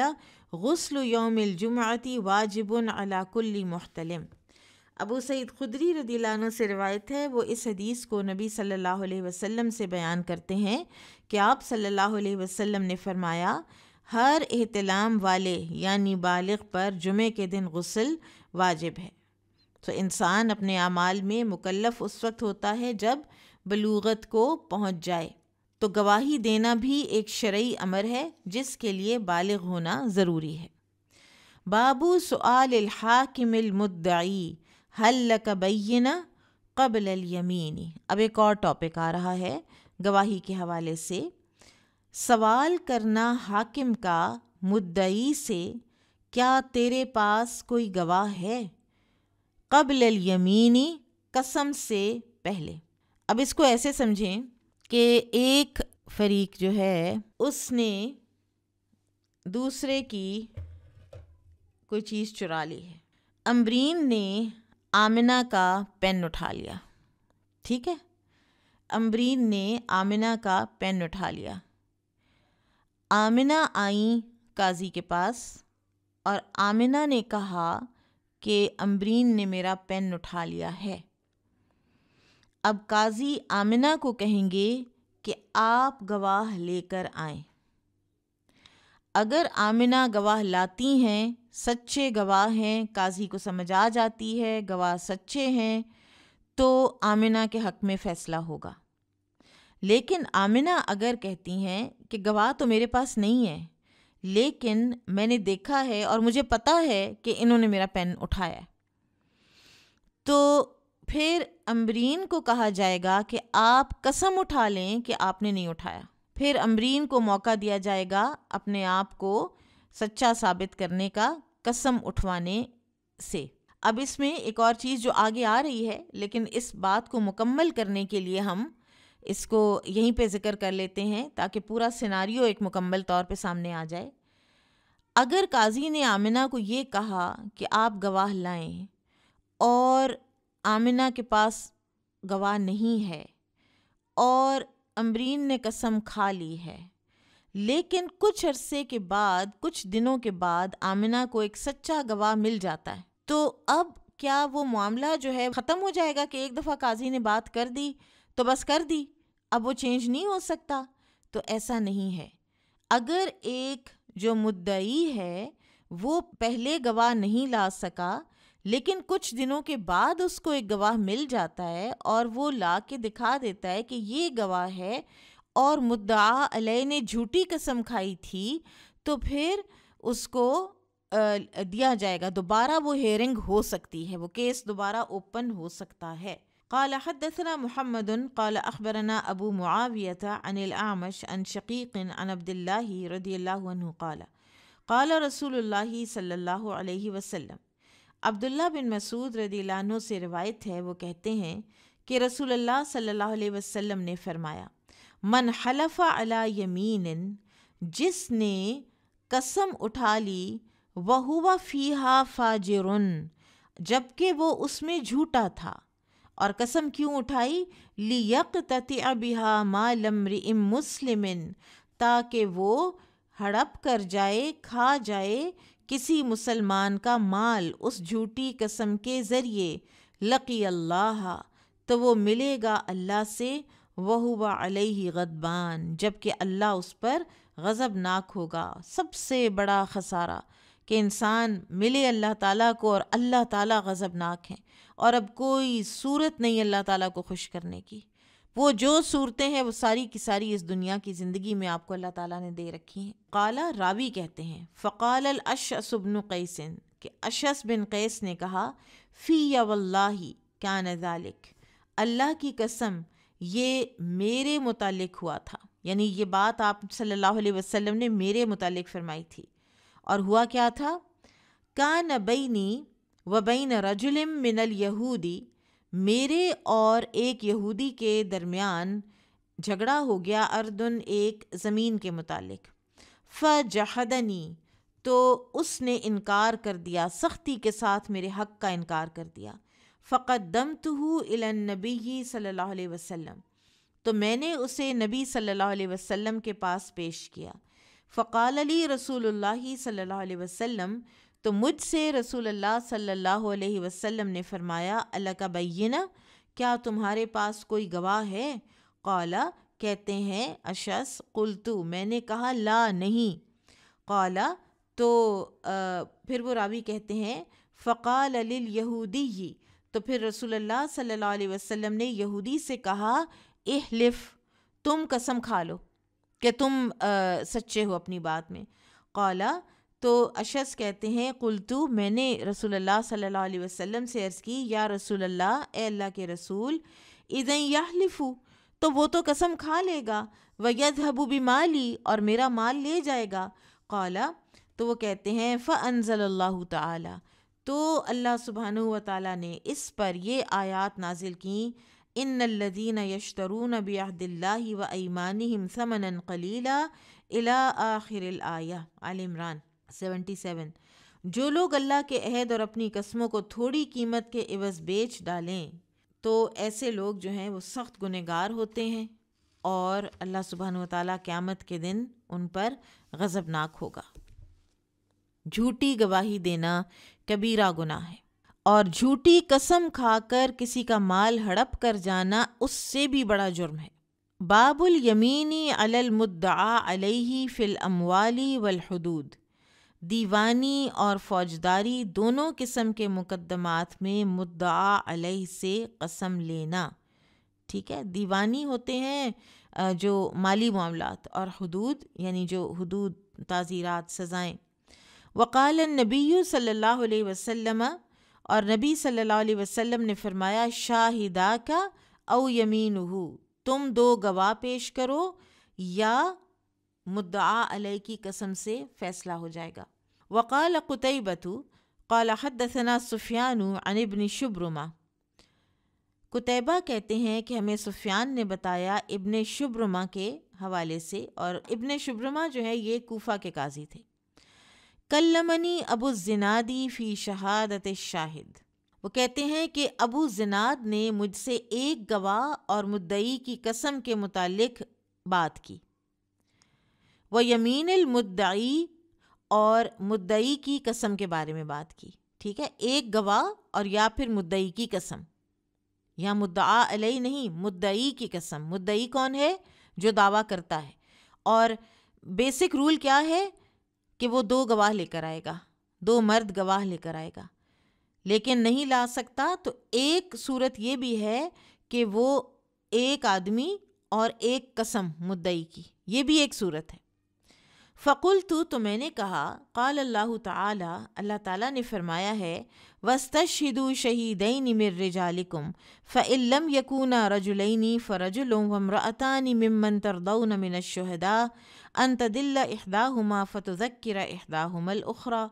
غسل یوم الجمعۃ واجب علی کل محتلم۔ ابو سعید خدری رضی اللہ عنہ سے روایت ہے، وہ اس حدیث کو نبی صلی اللہ علیہ وسلم سے بیان کرتے ہیں کہ آپ صلی اللہ علیہ وسلم نے فرمایا ہر احتلام والے یعنی بالغ پر جمعے کے دن غسل واجب ہے۔ تو انسان اپنے اعمال میں مکلف اس وقت ہوتا ہے جب بلوغت کو پہنچ جائے، تو گواہی دینا بھی ایک شرعی امر ہے جس کے لیے بالغ ہونا ضروری ہے۔ باب سؤال الحاکم المدعی هل لک بینہ قبل الیمین، اب ایک اور ٹاپک آ رہا ہے گواہی کے حوالے سے۔ سوال کرنا حاکم کا مدعی سے، کیا تیرے پاس کوئی گواہ ہے؟ قبل الیمینی، قسم سے پہلے۔ اب اس کو ایسے سمجھیں کہ ایک فریق جو ہے اس نے دوسرے کی کوئی چیز چرا لی ہے۔ امبرین نے آمنہ کا پین اٹھا لیا، ٹھیک ہے، امبرین نے آمنہ کا پین اٹھا لیا۔ آمنہ آئیں قاضی کے پاس اور آمنہ نے کہا کہ امبرین نے میرا پین اٹھا لیا ہے۔ اب قاضی آمنہ کو کہیں گے کہ آپ گواہ لے کر آئیں۔ اگر آمنہ گواہ لاتی ہیں، سچے گواہ ہیں، قاضی کو سمجھ آ جاتی ہے گواہ سچے ہیں، تو آمنہ کے حق میں فیصلہ ہوگا۔ لیکن آمنہ اگر کہتی ہیں کہ گواہ تو میرے پاس نہیں ہے، لیکن میں نے دیکھا ہے اور مجھے پتہ ہے کہ انہوں نے میرا پین اٹھایا، تو پھر امبرین کو کہا جائے گا کہ آپ قسم اٹھا لیں کہ آپ نے نہیں اٹھایا۔ پھر امبرین کو موقع دیا جائے گا اپنے آپ کو سچا ثابت کرنے کا قسم اٹھوانے سے۔ اب اس میں ایک اور چیز جو آگے آ رہی ہے، لیکن اس بات کو مکمل کرنے کے لیے ہم اس کو یہیں پہ ذکر کر لیتے ہیں تاکہ پورا سیناریو ایک مکمل طور پہ سامنے آ جائے۔ اگر قاضی نے آمنہ کو یہ کہا کہ آپ گواہ لائیں اور آمنہ کے پاس گواہ نہیں ہے اور امبرین نے قسم کھا لی ہے، لیکن کچھ عرصے کے بعد، کچھ دنوں کے بعد آمنہ کو ایک سچا گواہ مل جاتا ہے، تو اب کیا وہ معاملہ جو ہے ختم ہو جائے گا کہ ایک دفعہ قاضی نے بات کر دی تو بس کر دی، اب وہ چینج نہیں ہو سکتا؟ تو ایسا نہیں ہے۔ اگر ایک جو مدعی ہے وہ پہلے گواہ نہیں لا سکا، لیکن کچھ دنوں کے بعد اس کو ایک گواہ مل جاتا ہے اور وہ لا کے دکھا دیتا ہے کہ یہ گواہ ہے اور مدعا علیہ نے جھوٹی قسم کھائی تھی، تو پھر اس کو دیا جائے گا، دوبارہ وہ ہیئرنگ ہو سکتی ہے، وہ کیس دوبارہ اوپن ہو سکتا ہے۔ قال حدثنا محمد قال اخبرنا ابو معاویۃ عن الاعمش عن شقیق عن عبد اللہ رضی اللہ عنہ قال قال رسول اللہ صلی اللہ علیہ وسلم، عبداللہ بن مسعود رضی اللہ عنہ سے روایت ہے، وہ کہتے ہیں کہ رسول اللہ صلی اللہ علیہ وسلم نے فرمایا، من حلف علی یمین، جس نے قسم اٹھا لی، وَهُوَ فِيهَا فَاجِرٌ، جبکہ وہ اس میں جھوٹا تھا، اور قسم کیوں اٹھائی؟ لِيَقْتَطِعَ بِهَا مَالَ امْرِئٍ مُسْلِمٍ، تاکہ وہ ہڑپ کر جائے، کھا جائے کسی مسلمان کا مال اس جھوٹی قسم کے ذریعے، لقی اللہ، تو وہ ملے گا اللہ سے، وَهُوَ عَلَيْهِ غضبان، جبکہ اللہ اس پر غضبناک ہوگا۔ سب سے بڑا خسارہ کہ انسان ملے اللہ تعالیٰ کو اور اللہ تعالیٰ غضبناک ہیں، اور اب کوئی صورت نہیں اللہ تعالیٰ کو خوش کرنے کی۔ وہ جو صورتیں ہیں وہ ساری کی ساری اس دنیا کی زندگی میں آپ کو اللہ تعالیٰ نے دے رکھی ہیں۔ قالا، راوی کہتے ہیں، فقال الاشعث بن قیس، کہ اشعث بن قیس نے کہا، فی واللہ کان ذالک، اللہ کی قسم یہ میرے متعلق ہوا تھا، یعنی یہ بات آپ صلی اللہ علیہ وسلم نے میرے متعلق فرمائی تھی۔ اور ہوا کیا تھا؟ کان بینی و بین رجل من الیہودی، میرے اور ایک یہودی کے درمیان جھگڑا ہو گیا، اردن، ایک زمین کے متعلق، فجحدنی، تو اس نے انکار کر دیا، سختی کے ساتھ میرے حق کا انکار کر دیا، فقدمتہ الی النبی صلی اللہ علیہ وسلم، تو میں نے اسے نبی صلی اللہ علیہ وسلم کے پاس پیش کیا، فقال لی رسول اللہ صلی اللہ علیہ وسلم، تو مجھ سے رسول اللہ صلی اللہ علیہ وسلم نے فرمایا، الک بینہ، کیا تمہارے پاس کوئی گواہ ہے؟ قالا، کہتے ہیں اشعث، قلتو، میں نے کہا، لا، نہیں۔ قالا، تو پھر وہ راوی کہتے ہیں، فقال للیہودی، تو پھر رسول اللہ صلی اللہ علیہ وسلم نے یہودی سے کہا، احلف، تم قسم کھا لو کہ تم سچے ہو اپنی بات میں۔ قالا، تو اشعث کہتے ہیں، قلتو، میں نے رسول اللہ صلی اللہ علیہ وسلم سے عرض کی، یا رسول اللہ، اے اللہ کے رسول، اذن یحلف، تو وہ تو قسم کھا لے گا، ویذهب بمالی، اور میرا مال لے جائے گا۔ قالا، تو وہ کہتے ہیں، فانزل اللہ تعالی، تو اللہ سبحانہ و تعالیٰ نے اس پر یہ آیات نازل کیں، ان الذین یشترون بعہد اللہ وایمانہم ثمنا قلیلا الی آخر الآیہ، آل عمران 77۔ جو لوگ اللہ کے عہد اور اپنی قسموں کو تھوڑی قیمت کے عوض بیچ ڈالیں تو ایسے لوگ جو ہیں وہ سخت گنہگار ہوتے ہیں، اور اللہ سبحانہ و تعالیٰ قیامت کے دن ان پر غضبناک ہوگا۔ جھوٹی گواہی دینا کبیرہ گناہ ہے، اور جھوٹی قسم کھا کر کسی کا مال ہڑپ کر جانا اس سے بھی بڑا جرم ہے۔ باب الیمین علی المدعا علیہ فی الاموال والحدود، دیوانی اور فوجداری دونوں قسم کے مقدمات میں مدعا علیہ سے قسم لینا، ٹھیک ہے۔ دیوانی ہوتے ہیں جو مالی معاملات، اور حدود یعنی جو حدود، تعزیرات، سزائیں۔ وقال النبی صلی اللہ علیہ وسلم، اور نبی صلی اللہ علیہ وسلم نے فرمایا، شاہداک او یمینہ، تم دو گواہ پیش کرو یا مدعا علیہ کی قسم سے فیصلہ ہو جائے گا۔ وقال قتیبۃ قال حدثنا سفیان عن ابن شبرمہ، قتیبہ کہتے ہیں کہ ہمیں سفیان نے بتایا ابن شبرمہ کے حوالے سے، اور ابن شبرمہ جو ہے یہ کوفہ کے قاضی تھے۔ کلمنی ابو الزنادی فی شہادت الشاہد، وہ کہتے ہیں کہ ابو زناد نے مجھ سے ایک گواہ اور مدعی کی قسم کے متعلق بات کی، وہ یمین المدعی، اور مدعی کی قسم کے بارے میں بات کی، ٹھیک ہے، ایک گواہ اور یا پھر مدعی کی قسم، یا مدعا علیہ نہیں، مدعی کی قسم۔ مدعی کون ہے؟ جو دعویٰ کرتا ہے، اور بیسک رول کیا ہے کہ وہ 2 گواہ لے کر آئے گا، 2 مرد گواہ لے کر آئے گا، لیکن نہیں لا سکتا تو ایک صورت یہ بھی ہے کہ وہ ایک آدمی اور ایک قسم مدعی کی، یہ بھی ایک صورت ہے۔ فقلت تو میں نے کہا، قال اللہ تعالی، اللہ تعالیٰ نے فرمایا ہے، واستشہدوا شہیدین من رجالکم فإن لم یکونا رجلین فرجل وامرأتان ممن ترضون من الشہداء ان تدل احداہما فتذکر احداہما الاخری۔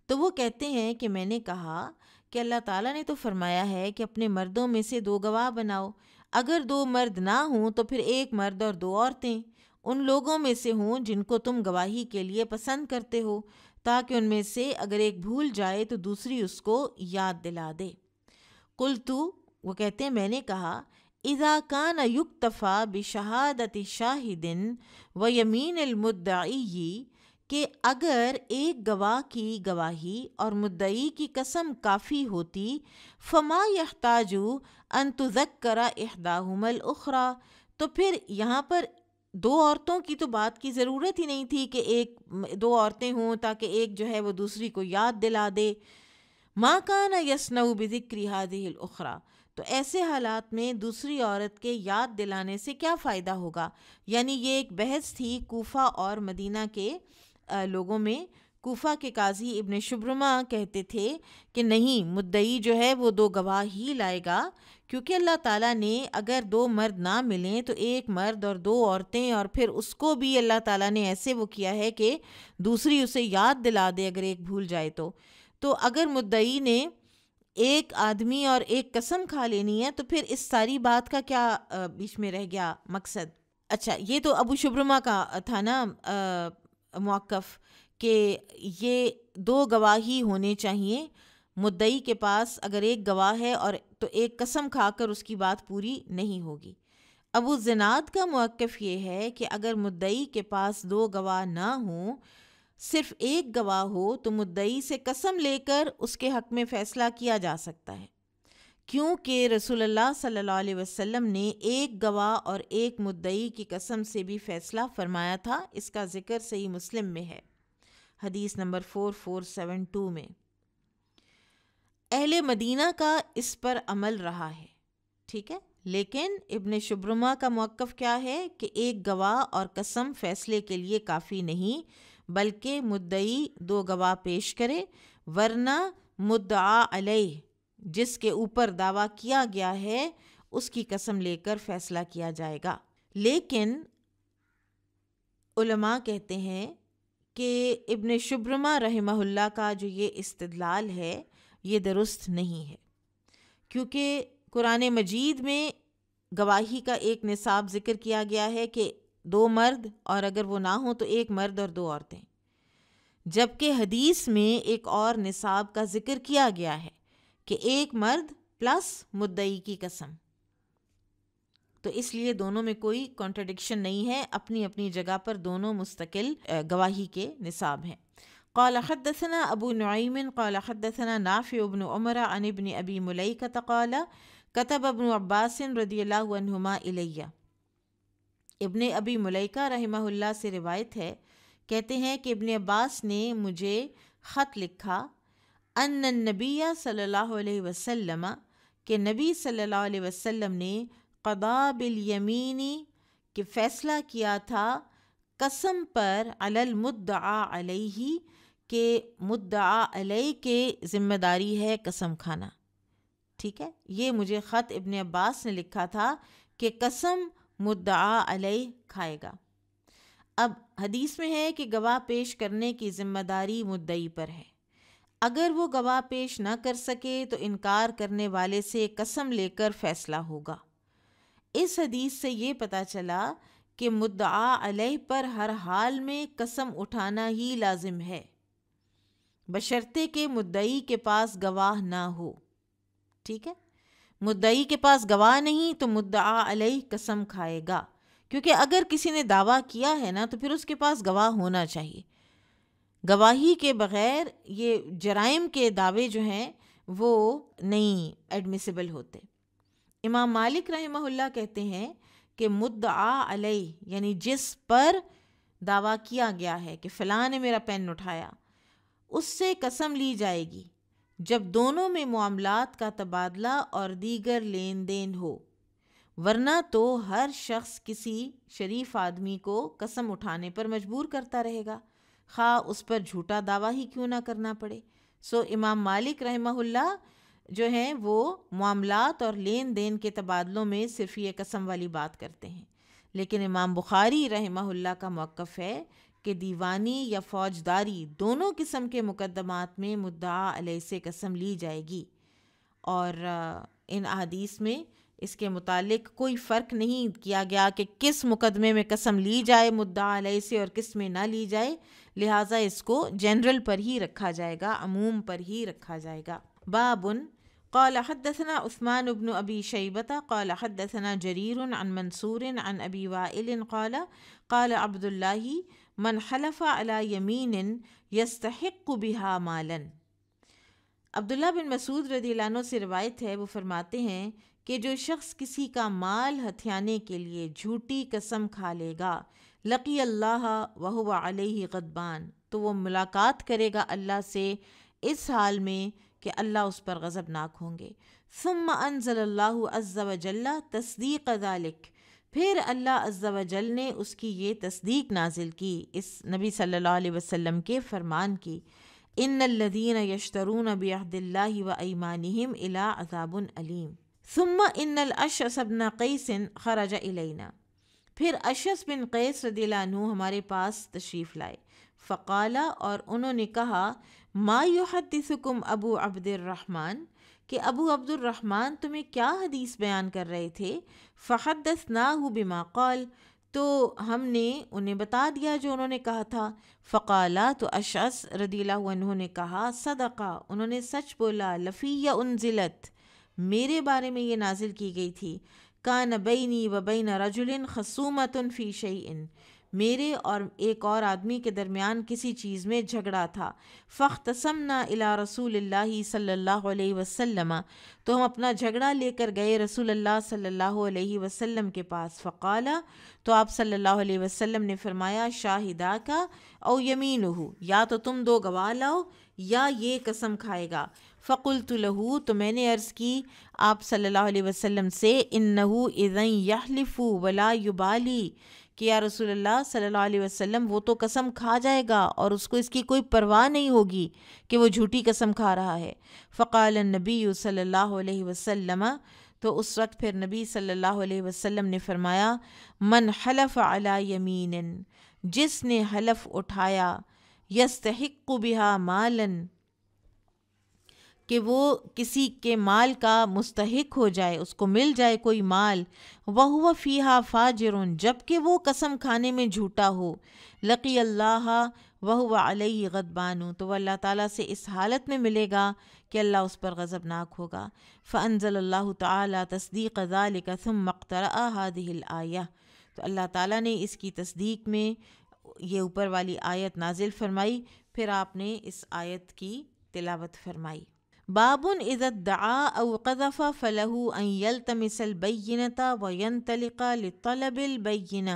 تو وہ کہتے ہیں کہ میں نے کہا کہ اللہ تعالیٰ نے تو فرمایا ہے کہ اپنے مردوں میں سے 2 گواہ بناؤ، اگر 2 مرد نہ ہوں تو پھر 1 مرد اور 2 عورتیں ان لوگوں میں سے ہوں جن کو تم گواہی کے لیے پسند کرتے ہو، تاکہ ان میں سے اگر ایک بھول جائے تو دوسری اس کو یاد دلا دے۔ قلت، وہ کہتے ہیں میں نے کہا، اذا کان یکتفی بشہادت شاہد و یمین المدعی، کہ اگر ایک گواہ کی گواہی اور مدعی کی قسم کافی ہوتی، فما یحتاج ان تذکر احداہما الاخری، تو پھر یہاں پر 2 عورتوں کی تو بات کی ضرورت ہی نہیں تھی کہ 2 عورتیں ہوں تاکہ ایک جو ہے وہ دوسری کو یاد دلا دے۔ ما کان یصنع بذکر ہذہ الاخری، تو ایسے حالات میں دوسری عورت کے یاد دلانے سے کیا فائدہ ہوگا؟ یعنی یہ ایک بحث تھی کوفہ اور مدینہ کے لوگوں میں۔ کوفہ کے قاضی ابن شبرمہ کہتے تھے کہ نہیں، مدعی جو ہے وہ 2 گواہ ہی لائے گا، کیونکہ اللہ تعالیٰ نے اگر 2 مرد نہ ملیں تو 1 مرد اور 2 عورتیں، اور پھر اس کو بھی اللہ تعالیٰ نے ایسے وہ کیا ہے کہ دوسری اسے یاد دلا دے اگر ایک بھول جائے تو اگر مدعی نے 1 آدمی اور 1 قسم کھا لینی ہے تو پھر اس ساری بات کا کیا بیچ میں رہ گیا مقصد؟ اچھا، یہ تو ابو شبرمہ کا تھا نا موقف، کہ یہ 2 گواہ ہی ہونے چاہیے، مدعی کے پاس اگر 1 گواہ ہے اور تو 1 قسم کھا کر اس کی بات پوری نہیں ہوگی۔ ابو زناد کا موقف یہ ہے کہ اگر مدعی کے پاس 2 گواہ نہ ہوں، صرف 1 گواہ ہو، تو مدعی سے قسم لے کر اس کے حق میں فیصلہ کیا جا سکتا ہے، کیونکہ رسول اللہ صلی اللہ علیہ وسلم نے 1 گواہ اور 1 مدعی کی قسم سے بھی فیصلہ فرمایا تھا۔ اس کا ذکر صحیح مسلم میں ہے، حدیث نمبر 4472 میں۔ اہل مدینہ کا اس پر عمل رہا ہے، ٹھیک ہے، لیکن ابن شبرمہ کا موقف کیا ہے کہ 1 گواہ اور قسم فیصلے کے لیے کافی نہیں، بلکہ مدعی 2 گواہ پیش کرے، ورنہ مدعا علیہ، جس کے اوپر دعویٰ کیا گیا ہے، اس کی قسم لے کر فیصلہ کیا جائے گا۔ لیکن علماء کہتے ہیں کہ ابن شبرمہ رحمہ اللہ کا جو یہ استدلال ہے یہ درست نہیں ہے، کیونکہ قرآن مجید میں گواہی کا ایک نصاب ذکر کیا گیا ہے کہ 2 مرد، اور اگر وہ نہ ہوں تو 1 مرد اور 2 عورتیں، جبکہ حدیث میں ایک اور نصاب کا ذکر کیا گیا ہے کہ 1 مرد پلس مدعی کی قسم۔ تو اس لیے دونوں میں کوئی کانٹرڈکشن نہیں ہے، اپنی اپنی جگہ پر دونوں مستقل گواہی کے نصاب ہیں۔ قال حدثنا ابو نعیم قال حدثنا نافع بن عمر عن ابن ابی ملیکہ قال كتب ابن عباس رضی اللہ عنہما الیہ۔ ابن ابی ملیکہ رحمہ اللہ سے روایت ہے، کہتے ہیں کہ ابن عباس نے مجھے خط لکھا، ان النبی صلی اللہ علیہ وسلم، کہ نبی صلی اللہ علیہ وسلم نے قضا بالیمین، کہ فیصلہ کیا تھا قسم پر، علی المدعا علیہ، کہ مدعا علیہ کے ذمہ داری ہے قسم کھانا، ٹھیک ہے۔ یہ مجھے خط ابن عباس نے لکھا تھا کہ قسم مدعا علیہ کھائے گا۔ اب حدیث میں ہے کہ گواہ پیش کرنے کی ذمہ داری مدعی پر ہے، اگر وہ گواہ پیش نہ کر سکے تو انکار کرنے والے سے قسم لے کر فیصلہ ہوگا۔ اس حدیث سے یہ پتہ چلا کہ مدعا علیہ پر ہر حال میں قسم اٹھانا ہی لازم ہے، بشرطے کہ مدعی کے پاس گواہ نہ ہو، ٹھیک ہے۔ مدعی کے پاس گواہ نہیں تو مدعا علیہ قسم کھائے گا، کیونکہ اگر کسی نے دعویٰ کیا ہے نا تو پھر اس کے پاس گواہ ہونا چاہیے۔ گواہی کے بغیر یہ جرائم کے دعوے جو ہیں وہ نہیں ایڈمیسیبل ہوتے۔ امام مالک رحمہ اللہ کہتے ہیں کہ مدعا علیہ یعنی جس پر دعویٰ کیا گیا ہے کہ فلاں نے میرا پین اٹھایا، اس سے قسم لی جائے گی جب دونوں میں معاملات کا تبادلہ اور دیگر لین دین ہو، ورنہ تو ہر شخص کسی شریف آدمی کو قسم اٹھانے پر مجبور کرتا رہے گا، خواہ اس پر جھوٹا دعویٰ ہی کیوں نہ کرنا پڑے۔ سو امام مالک رحمہ اللہ جو ہیں وہ معاملات اور لین دین کے تبادلوں میں صرف یہ قسم والی بات کرتے ہیں، لیکن امام بخاری رحمہ اللہ کا موقف ہے کہ دیوانی یا فوجداری دونوں قسم کے مقدمات میں مدعا علیہ سے قسم لی جائے گی، اور ان احادیث میں اس کے متعلق کوئی فرق نہیں کیا گیا کہ کس مقدمے میں قسم لی جائے مدعا علیہ سے اور کس میں نہ لی جائے، لہٰذا اس کو جنرل پر ہی رکھا جائے گا، عموم پر ہی رکھا جائے گا۔ بابن قال حدثنا عثمان بن ابی شیبة قال حدثنا جریر عن منصور عن ابی وائل قال قال عبد اللہ من حلف على یمین یستحق بها مالا۔ عبداللہ بن مسعود رضی اللہ عنہ سے روایت ہے، وہ فرماتے ہیں کہ جو شخص کسی کا مال ہتھیانے کے لیے جھوٹی قسم کھا لے گا، لقی اللہ وہو علیہ غضبان، تو وہ ملاقات کرے گا اللہ سے اس حال میں کہ اللہ اس پر غضبناک ہوں گے۔ ثم انزل اللہ عز وجل تصدیق ذلک، پھر اللہ عز وجل نے اس کی یہ تصدیق نازل کی، اس نبی صلی اللہ علیہ وسلم کے فرمان کی، ان الذین یشترون بعہد اللہ وایمانہم الی عذاب علیم۔ ثم ان الاشعث بن قیس خرج الینا، پھر اشعث بن قیس رضی اللہ عنہ ہمارے پاس تشریف لائے، فقال، اور انہوں نے کہا، ما یحدثکم ابو عبد الرحمن، کہ ابو عبد الرحمن تمہیں کیا حدیث بیان کر رہے تھے؟ فحدثناہ بما قال، تو ہم نے انہیں بتا دیا جو انہوں نے کہا تھا۔ فقالا، تو اشعث رضی اللہ عنہ نے کہا، صدقہ، انہوں نے سچ بولا، لفی انزلت، میرے بارے میں یہ نازل کی گئی تھی، کان بینی و بین رجل خصومۃ فی شیء، میرے اور ایک اور آدمی کے درمیان کسی چیز میں جھگڑا تھا، فاختصمنا الی رسول اللہ صلی اللہ علیہ وسلم، تو ہم اپنا جھگڑا لے کر گئے رسول اللہ صلی اللہ علیہ وسلم کے پاس، فقالا، تو آپ صلی اللہ علیہ وسلم نے فرمایا، شاہداک او یمینہ، یا تو تم دو گواہ لاؤ یا یہ قسم کھائے گا۔ فقلت لہ، تو میں نے عرض کی آپ صلی اللہ علیہ وسلم سے، انہ اذن یحلف ولا یبالی، کہ یا رسول اللہ صلی اللہ علیہ وسلم وہ تو قسم کھا جائے گا اور اس کو اس کی کوئی پرواہ نہیں ہوگی کہ وہ جھوٹی قسم کھا رہا ہے۔ فقال النبی صلی اللہ علیہ وسلم، تو اس وقت پھر نبی صلی اللہ علیہ وسلم نے فرمایا، من حلف علی یمین، جس نے حلف اٹھایا، یستحق بہا مالا، کہ وہ کسی کے مال کا مستحق ہو جائے، اس کو مل جائے کوئی مال، وَهُوَ فِيهَا فَاجِرٌ، جبکہ وہ قسم کھانے میں جھوٹا ہو، لقی اللہ وَهُوَ عَلَيْهِ غضبان، تو وہ اللہ تعالیٰ سے اس حالت میں ملے گا کہ اللہ اس پر غضبناک ہوگا۔ فَأَنزَلَ اللَّهُ تَعَالَى تَصْدِيقَ ذَلِكَ ثُمَّ اقْتَرَأَ هَذِهِ الْآيَةِ، تو اللہ تعالیٰ نے اس کی تصدیق میں یہ اوپر والی آیت نازل فرمائی، پھر آپ نے اس آیت کی تلاوت فرمائی۔ بابن اذا ادعا او قذف فلہ ان یلتمس البینۃ وینطلق لطلب البینہ،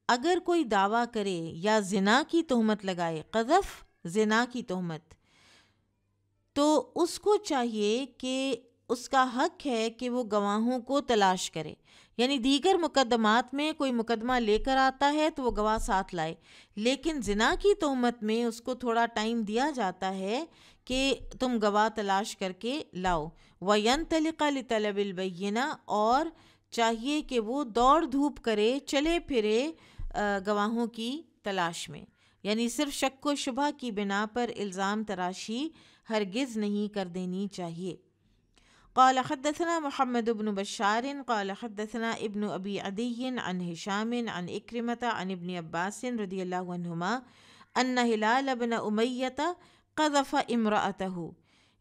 اگر کوئی دعویٰ کرے یا زنا کی تہمت لگائے، قذف زنا کی تہمت، تو اس کو چاہیے کہ اس کا حق ہے کہ وہ گواہوں کو تلاش کرے، یعنی دیگر مقدمات میں کوئی مقدمہ لے کر آتا ہے تو وہ گواہ ساتھ لائے، لیکن زنا کی تہمت میں اس کو تھوڑا ٹائم دیا جاتا ہے کہ تم گواہ تلاش کر کے لاؤ۔ وَيَنْطَلِقَ لِطَلَبِ الْبَيِّنَةِ، اور چاہیے کہ وہ دوڑ دھوپ کرے، چلے پھرے گواہوں کی تلاش میں، یعنی صرف شک و شبہ کی بنا پر الزام تراشی ہرگز نہیں کر دینی چاہیے۔ قال حدثنا محمد بن بشار قال حدثنا ابن ابی عدی عن ہشام عن اکرمۃ عن ابن عباس رضی اللہ عنہما ان ہلال بن امیۃ قذف امرأتہ،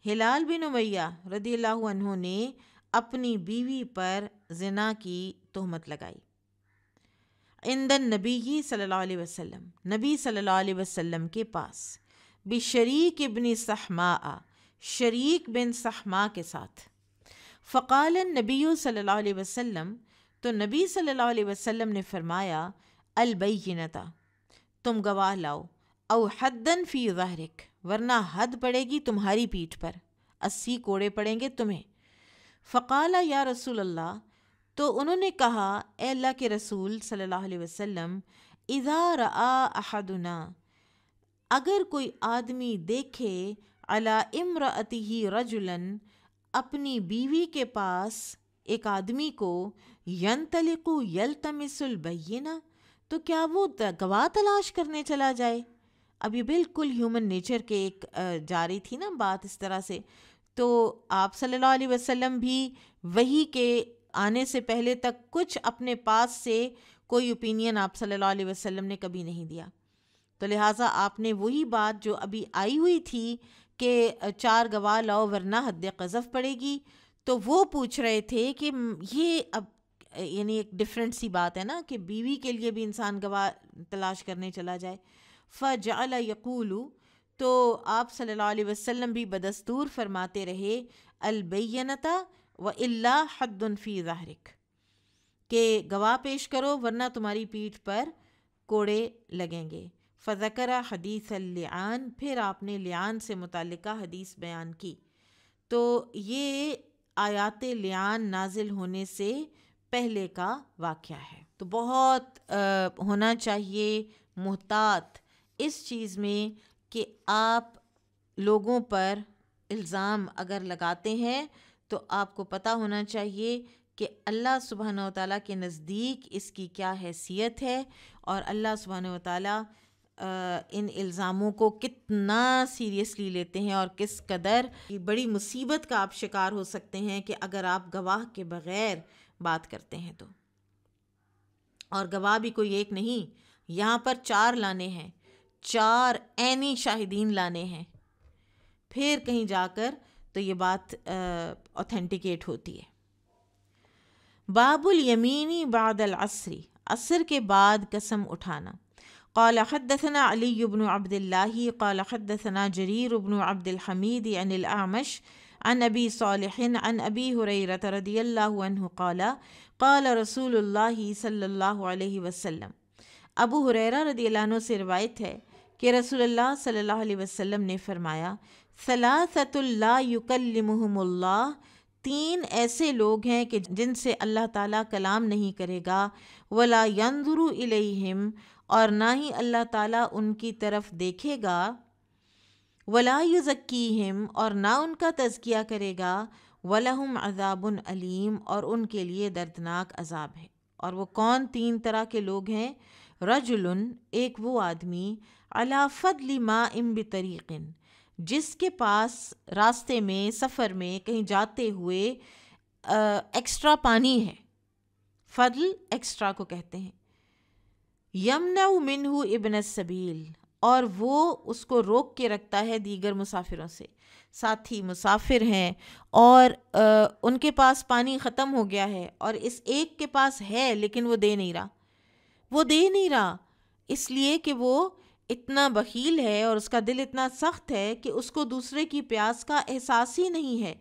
ہلال بن امیہ رضی اللہ عنہ نے اپنی بیوی پر زنا کی تہمت لگائی۔ عند النبی صلی اللہ علیہ وسلم، نبی صلی اللہ علیہ وسلم کے پاس، بشریک ابن صحماء، شریک بن صحماء کے ساتھ۔ فقال النبی صلی اللہ علیہ وسلم، تو نبی صلی اللہ علیہ وسلم نے فرمایا، البینۃ، تم گواہ لاؤ، او حدن فی ظہرک، ورنہ حد پڑے گی تمہاری پیٹھ پر، 80 کوڑے پڑیں گے تمہیں۔ فقال یا رسول اللہ، تو انہوں نے کہا اے اللہ کے رسول صلی اللہ علیہ وسلم، اذا رآ احدنا، اگر کوئی آدمی دیکھے علی امرأتہ رجلا، اپنی بیوی کے پاس ایک آدمی کو، ینطلق یلتمس البینہ، تو کیا وہ گواہ تلاش کرنے چلا جائے؟ اب یہ بالکل ہیومن نیچر کے ایک جا رہی تھی نا بات اس طرح سے، تو آپ صلی اللہ علیہ وسلم بھی وحی کے آنے سے پہلے تک کچھ اپنے پاس سے کوئی اوپینین آپ صلی اللہ علیہ وسلم نے کبھی نہیں دیا، تو لہٰذا آپ نے وہی بات جو ابھی آئی ہوئی تھی کہ 4 گواہ لاؤ ورنہ حد قذف پڑے گی، تو وہ پوچھ رہے تھے کہ یہ اب یعنی ایک ڈفرینٹ سی بات ہے نا کہ بیوی کے لیے بھی انسان گواہ تلاش کرنے چلا جائے۔ فجعل یقول، تو آپ صلی اللہ علیہ وسلم بھی بدستور فرماتے رہے، البینۃ والا حد فی ظہرک، کہ گواہ پیش کرو ورنہ تمہاری پیٹھ پر کوڑے لگیں گے۔ فذکر حدیث اللعان، پھر آپ نے لعان سے متعلقہ حدیث بیان کی۔ تو یہ آیات لعان نازل ہونے سے پہلے کا واقعہ ہے، تو بہت ہونا چاہیے محتاط اس چیز میں کہ آپ لوگوں پر الزام اگر لگاتے ہیں تو آپ کو پتہ ہونا چاہیے کہ اللہ سبحانہ و تعالیٰ کے نزدیک اس کی کیا حیثیت ہے، اور اللہ سبحانہ و تعالیٰ ان الزاموں کو کتنا سیریسلی لیتے ہیں، اور کس قدر بڑی مصیبت کا آپ شکار ہو سکتے ہیں کہ اگر آپ گواہ کے بغیر بات کرتے ہیں تو، اور گواہ بھی کوئی ایک نہیں، یہاں پر 4 لانے ہیں، 4 عینی شاہدین لانے ہیں، پھر کہیں جا کر تو یہ بات اوتھینٹیکیٹ ہوتی ہے۔ باب الیمین بعد العصر، عصر کے بعد قسم اٹھانا۔ قال حدثنا علی بن عبد اللہ قال حدثنا جریر بن عبد الحمید عن الاعمش عن ابی صالح عن ابی ہریرہ رضی اللہ عنہ قال قال رسول اللہ صلی اللہ علیہ وسلم، ابو ہریرہ رضی اللہ عنہ سے روایت ہے کہ رسول اللہ صلی اللہ علیہ وسلم نے فرمایا، ثلاثۃ لا یکلمہم اللہ، 3 ایسے لوگ ہیں کہ جن سے اللہ تعالیٰ کلام نہیں کرے گا، ولا ینظر الیہم، اور نہ ہی اللہ تعالیٰ ان کی طرف دیکھے گا، ولا یزکیہم، اور نہ ان کا تزکیہ کرے گا، ولہم عذاب علیم، اور ان کے لیے دردناک عذاب ہے۔ اور وہ کون 3 طرح کے لوگ ہیں؟ رجل، ایک وہ آدمی، علی فضل ماء بطریق، جس کے پاس راستے میں، سفر میں، کہیں جاتے ہوئے ایکسٹرا پانی ہے، فضل ایکسٹرا کو کہتے ہیں، یمنع منہ ابن السبیل، اور وہ اس کو روک کے رکھتا ہے دیگر مسافروں سے، ساتھی مسافر ہیں اور ان کے پاس پانی ختم ہو گیا ہے، اور اس ایک کے پاس ہے لیکن وہ دے نہیں رہا، اس لیے کہ وہ اتنا بخیل ہے اور اس کا دل اتنا سخت ہے کہ اس کو دوسرے کی پیاس کا احساس ہی نہیں ہے۔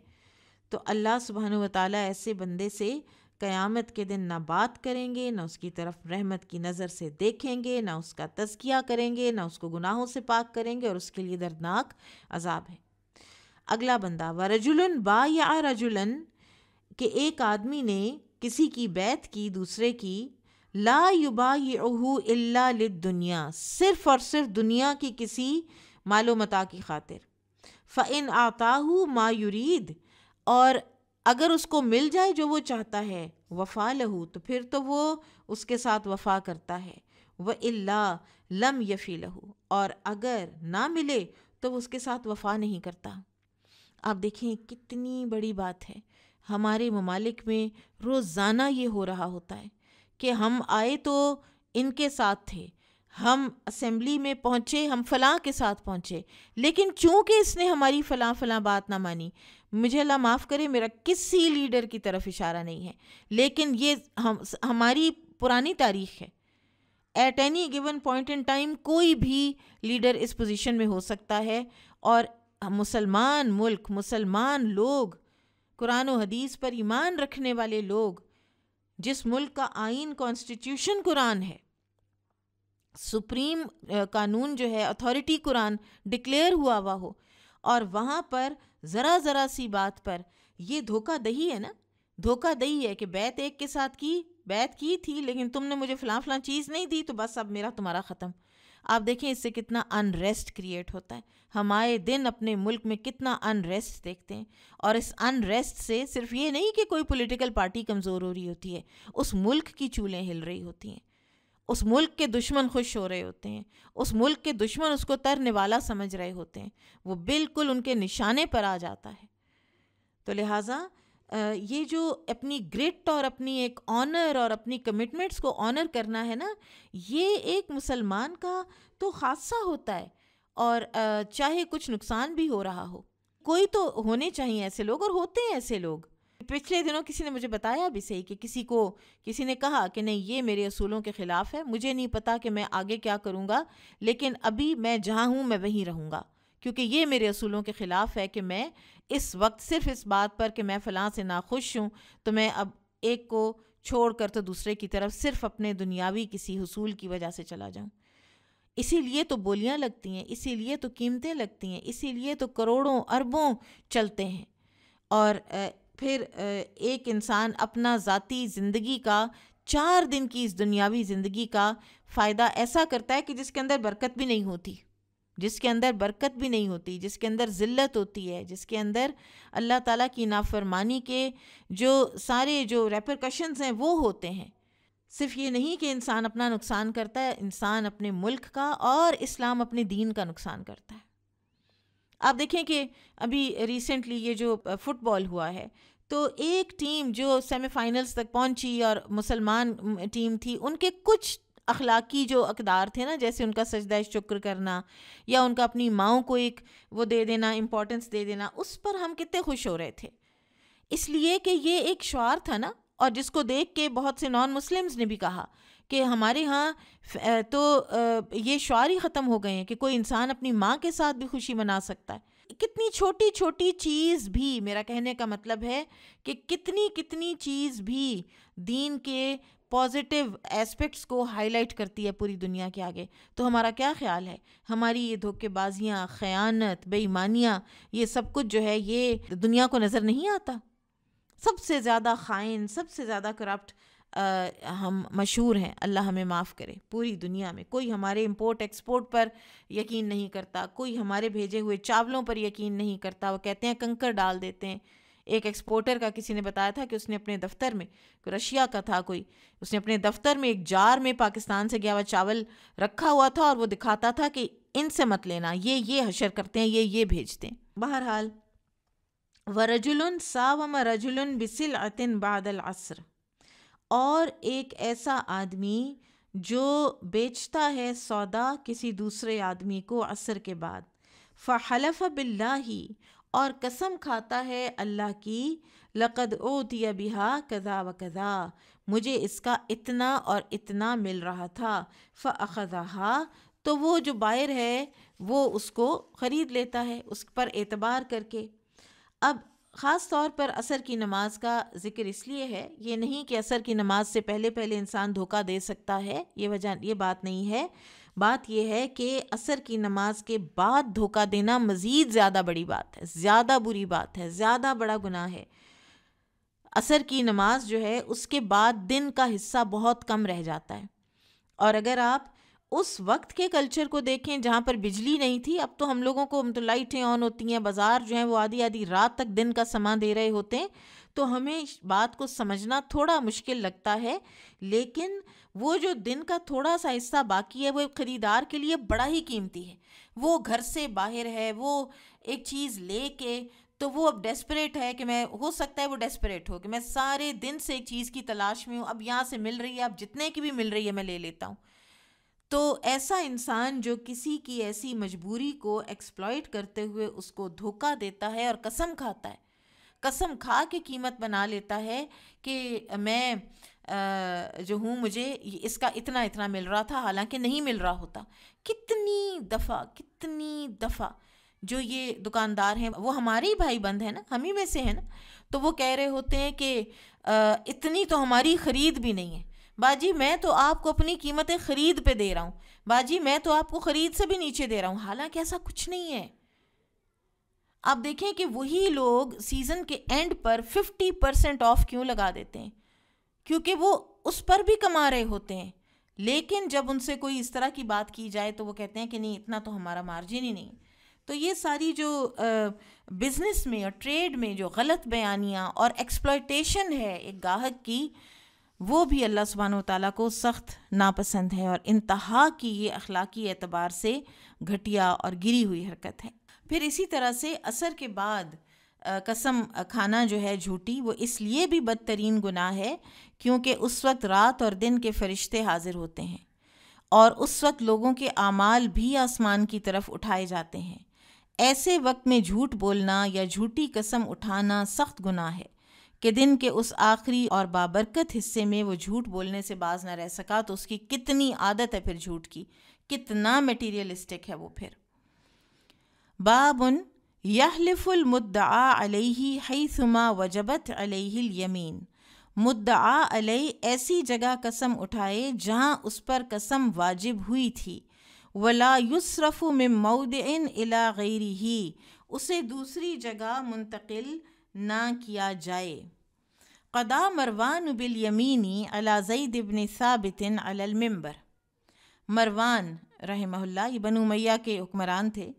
تو اللہ سبحانہ و تعالیٰ ایسے بندے سے قیامت کے دن نہ بات کریں گے، نہ اس کی طرف رحمت کی نظر سے دیکھیں گے، نہ اس کا تزکیہ کریں گے، نہ اس کو گناہوں سے پاک کریں گے، اور اس کے لیے دردناک عذاب ہے۔ اگلا بندہ، وَرَجُلٌ بَایَعَ رَجُلًا، کہ ایک آدمی نے کسی کی بیعت کی، دوسرے کی، لا یبایعہ الا للدنیا، صرف اور صرف دنیا کی کسی مال و متاع کی خاطر، فَإِنْ أَعْطَاهُ مَا يُرِيدُ، اور اگر اس کو مل جائے جو وہ چاہتا ہے، وفا لہو، تو پھر تو وہ اس کے ساتھ وفا کرتا ہے، وَإِلَّا لَمْ يَفِ لَهُ، اور اگر نہ ملے تو وہ اس کے ساتھ وفا نہیں کرتا۔ آپ دیکھیں کتنی بڑی بات ہے، ہمارے ممالک میں روزانہ یہ ہو رہا ہوتا ہے کہ ہم آئے تو ان کے ساتھ تھے، ہم اسمبلی میں پہنچے، ہم فلاں کے ساتھ پہنچے، لیکن چونکہ اس نے ہماری فلاں بات نہ مانی، مجھے اللہ معاف کرے، میرا کسی لیڈر کی طرف اشارہ نہیں ہے، لیکن یہ ہماری پرانی تاریخ ہے at any given point in time کوئی بھی لیڈر اس پوزیشن میں ہو سکتا ہے، اور مسلمان ملک، مسلمان لوگ، قرآن و حدیث پر ایمان رکھنے والے لوگ، جس ملک کا آئین کانسٹیٹیوشن قرآن ہے، سپریم قانون جو ہے، اتھارٹی قرآن ڈکلیئر ہوا ہو، اور وہاں پر ذرا سی بات پر یہ دھوکہ دہی ہے نا، دھوکہ دہی ہے کہ بیعت ایک کے ساتھ بیعت کی تھی لیکن تم نے مجھے فلاں چیز نہیں دی تو بس اب میرا تمہارا ختم۔ آپ دیکھیں اس سے کتنا انریسٹ کریٹ ہوتا ہے، ہم آئے دن اپنے ملک میں کتنا انریسٹ دیکھتے ہیں، اور اس انریسٹ سے صرف یہ نہیں کہ کوئی پولیٹیکل پارٹی کمزور ہو رہی ہوتی ہے، اس ملک کی چولیں ہل رہی ہوتی ہیں، اس ملک کے دشمن خوش ہو رہے ہوتے ہیں، اس ملک کے دشمن اس کو تر نوالا سمجھ رہے ہوتے ہیں، وہ بالکل ان کے نشانے پر آ جاتا ہے۔ تو لہٰذا یہ جو اپنی گرٹ اور اپنی ایک آنر اور اپنی کمٹمنٹس کو آنر کرنا ہے نا، یہ ایک مسلمان کا تو خاصہ ہوتا ہے، اور چاہے کچھ نقصان بھی ہو رہا ہو، کوئی تو ہونے چاہیے ایسے لوگ، اور ہوتے ہیں ایسے لوگ۔ پچھلے دنوں کسی نے مجھے بتایا بھی صحیح کہ کسی نے کہا کہ نہیں یہ میرے اصولوں کے خلاف ہے، مجھے نہیں پتا کہ میں آگے کیا کروں گا، لیکن ابھی میں جہاں ہوں میں وہیں رہوں گا، کیونکہ یہ میرے اصولوں کے خلاف ہے کہ میں اس وقت صرف اس بات پر کہ میں فلاں سے ناخوش ہوں تو میں اب ایک کو چھوڑ کر تو دوسرے کی طرف صرف اپنے دنیاوی کسی حصول کی وجہ سے چلا جاؤں۔ اسی لیے تو بولیاں لگتی ہیں، اسی لیے تو قیمتیں لگتی ہیں، اسی لیے تو کروڑوں اربوں چلتے ہیں، اور پھر ایک انسان اپنا ذاتی زندگی کا 4 دن کی اس دنیاوی زندگی کا فائدہ ایسا کرتا ہے کہ جس کے اندر برکت بھی نہیں ہوتی، جس کے اندر برکت بھی نہیں ہوتی، جس کے اندر ذلت ہوتی ہے، جس کے اندر اللہ تعالیٰ کی نافرمانی کے جو سارے جو ریپرکشنز ہیں وہ ہوتے ہیں۔ صرف یہ نہیں کہ انسان اپنا نقصان کرتا ہے، انسان اپنے ملک کا اور اسلام اپنے دین کا نقصان کرتا ہے۔ آپ دیکھیں کہ ابھی ریسنٹلی یہ جو فٹ بال ہوا ہے، تو ایک ٹیم جو سیمی فائنلز تک پہنچی اور مسلمان ٹیم تھی، ان کے کچھ اخلاقی جو اقدار تھے نا، جیسے ان کا سجدہ شکر کرنا یا ان کا اپنی ماؤں کو ایک وہ دے دینا، امپورٹنس دے دینا، اس پر ہم کتنے خوش ہو رہے تھے، اس لیے کہ یہ ایک شعار تھا نا، اور جس کو دیکھ کے بہت سے نان مسلمز نے بھی کہا کہ ہمارے ہاں تو یہ شعار ہی ختم ہو گئے ہیں کہ کوئی انسان اپنی ماں کے ساتھ بھی خوشی منا سکتا ہے۔ کتنی چھوٹی چھوٹی چیز بھی، میرا کہنے کا مطلب ہے کہ کتنی چیز بھی دین کے پازیٹیو ایسپیکٹس کو ہائی لائٹ کرتی ہے پوری دنیا کے آگے۔ تو ہمارا کیا خیال ہے؟ ہماری یہ دھوکے بازیاں، خیانت، بے ایمانیاں، یہ سب کچھ جو ہے یہ دنیا کو نظر نہیں آتا؟ سب سے زیادہ خائن، سب سے زیادہ کرپٹ ہم مشہور ہیں، اللہ ہمیں معاف کرے۔ پوری دنیا میں کوئی ہمارے امپورٹ ایکسپورٹ پر یقین نہیں کرتا، کوئی ہمارے بھیجے ہوئے چاولوں پر یقین نہیں کرتا، وہ کہتے ہیں کنکر ڈال دیتے ہیں۔ ایک ایکسپورٹر کا کسی نے بتایا تھا کہ اس نے اپنے دفتر میں، رشیا کا تھا کوئی، اس نے اپنے دفتر میں ایک جار میں پاکستان سے گیا ہوا چاول رکھا ہوا تھا، اور وہ دکھاتا تھا کہ ان سے مت لینا، یہ حشر کرتے ہیں، یہ بھیجتے ہیں۔ بہرحال وَرَجُلٌ سَاوَمَ رَجُلٌ بِسِلْعَةٍ بَعْدَ الْعَصْرِ، اور ایک ایسا آدمی جو بیچتا ہے سودا کسی دوسرے آدمی کو عصر کے بعد، فَحَلَفَ بِاللَّهِ، اور قسم کھاتا ہے اللہ کی، لَقَدْ أُوتِيَ بِهَا كَذَا وَكَذَا، مجھے اس کا اتنا اور اتنا مل رہا تھا، فَأَخَذَهَا، تو وہ جو بائر ہے وہ اس کو خرید لیتا ہے اس پر اعتبار کر کے۔ اب خاص طور پر عصر کی نماز کا ذکر اس لیے ہے، یہ نہیں کہ عصر کی نماز سے پہلے انسان دھوکہ دے سکتا ہے، یہ بات نہیں ہے، بات یہ ہے کہ عصر کی نماز کے بعد دھوکہ دینا مزید زیادہ بڑی بات ہے، زیادہ بری بات ہے، زیادہ بڑا گناہ ہے۔ عصر کی نماز جو ہے اس کے بعد دن کا حصہ بہت کم رہ جاتا ہے، اور اگر آپ اس وقت کے کلچر کو دیکھیں جہاں پر بجلی نہیں تھی، اب تو ہم لوگوں کو تو لائٹیں آن ہوتی ہیں، بازار جو ہیں وہ آدھی رات تک دن کا سامان دے رہے ہوتے ہیں، تو ہمیں بات کو سمجھنا تھوڑا مشکل لگتا ہے، لیکن وہ جو دن کا تھوڑا سا حصہ باقی ہے وہ ایک خریدار کے لیے بڑا ہی قیمتی ہے۔ وہ گھر سے باہر ہے، وہ ایک چیز لے کے، تو وہ اب ڈیسپریٹ ہے کہ میں، ہو سکتا ہے وہ ڈیسپریٹ ہو کہ میں سارے دن سے ایک چیز کی تلاش میں ہوں، اب یہاں سے مل رہی ہے، اب جتنے کی بھی مل رہی ہے میں لے لیتا ہوں۔ تو ایسا انسان جو کسی کی ایسی مجبوری کو ایکسپلائٹ کرتے ہوئے اس کو دھوکہ دیتا ہے اور قسم کھاتا ہے، قسم کھا کے قیمت بنا لیتا ہے کہ میں جو ہوں مجھے اس کا اتنا اتنا مل رہا تھا، حالانکہ نہیں مل رہا ہوتا. کتنی دفعہ جو یہ دکاندار ہیں وہ ہمارے ہی بھائی بند ہیں نا، ہم ہی میں سے ہیں نا، تو وہ کہہ رہے ہوتے ہیں کہ اتنی تو ہماری خرید بھی نہیں ہے. باجی میں تو آپ کو اپنی قیمتیں خرید پہ دے رہا ہوں، باجی میں تو آپ کو خرید سے بھی نیچے دے رہا ہوں، حالانکہ ایسا کچھ نہیں ہے. آپ دیکھیں کہ وہی لوگ سیزن کے اینڈ پر 50% آف کیوں لگا دیتے ہیں؟ کیونکہ وہ اس پر بھی کما رہے ہوتے ہیں. لیکن جب ان سے کوئی اس طرح کی بات کی جائے تو وہ کہتے ہیں کہ نہیں اتنا تو ہمارا مارجن ہی نہیں. تو یہ ساری جو بزنس میں اور ٹریڈ میں جو غلط بیانیاں اور ایکسپلائٹیشن ہے ایک گاہک کی، وہ بھی اللہ سبحانہ و تعالیٰ کو سخت ناپسند ہے اور انتہا کی یہ اخلاقی اعتبار سے گھٹیا اور گری ہوئی حرکت ہے. پھر اسی طرح سے عصر کے بعد قسم کھانا جو ہے جھوٹی، وہ اس لیے بھی بدترین گناہ ہے کیونکہ اس وقت رات اور دن کے فرشتے حاضر ہوتے ہیں اور اس وقت لوگوں کے اعمال بھی آسمان کی طرف اٹھائے جاتے ہیں. ایسے وقت میں جھوٹ بولنا یا جھوٹی قسم اٹھانا سخت گناہ ہے کہ دن کے اس آخری اور بابرکت حصے میں وہ جھوٹ بولنے سے باز نہ رہ سکا تو اس کی کتنی عادت ہے پھر جھوٹ کی، کتنا میٹیریلسٹک ہے وہ. پھر بابن یحلف المدعا علیہ حیثما وجبت علیہ الیمین، مدعا علیہ ایسی جگہ قسم اٹھائے جہاں اس پر قسم واجب ہوئی تھی. ولا یصرف من موضع الی غیرہ، اسے دوسری جگہ منتقل نہ کیا جائے. قضا مروان بالیمین علی زید بن ثابت علی المنبر، مروان رحمہ اللہ یہ بنو امیہ کے حکمران تھے،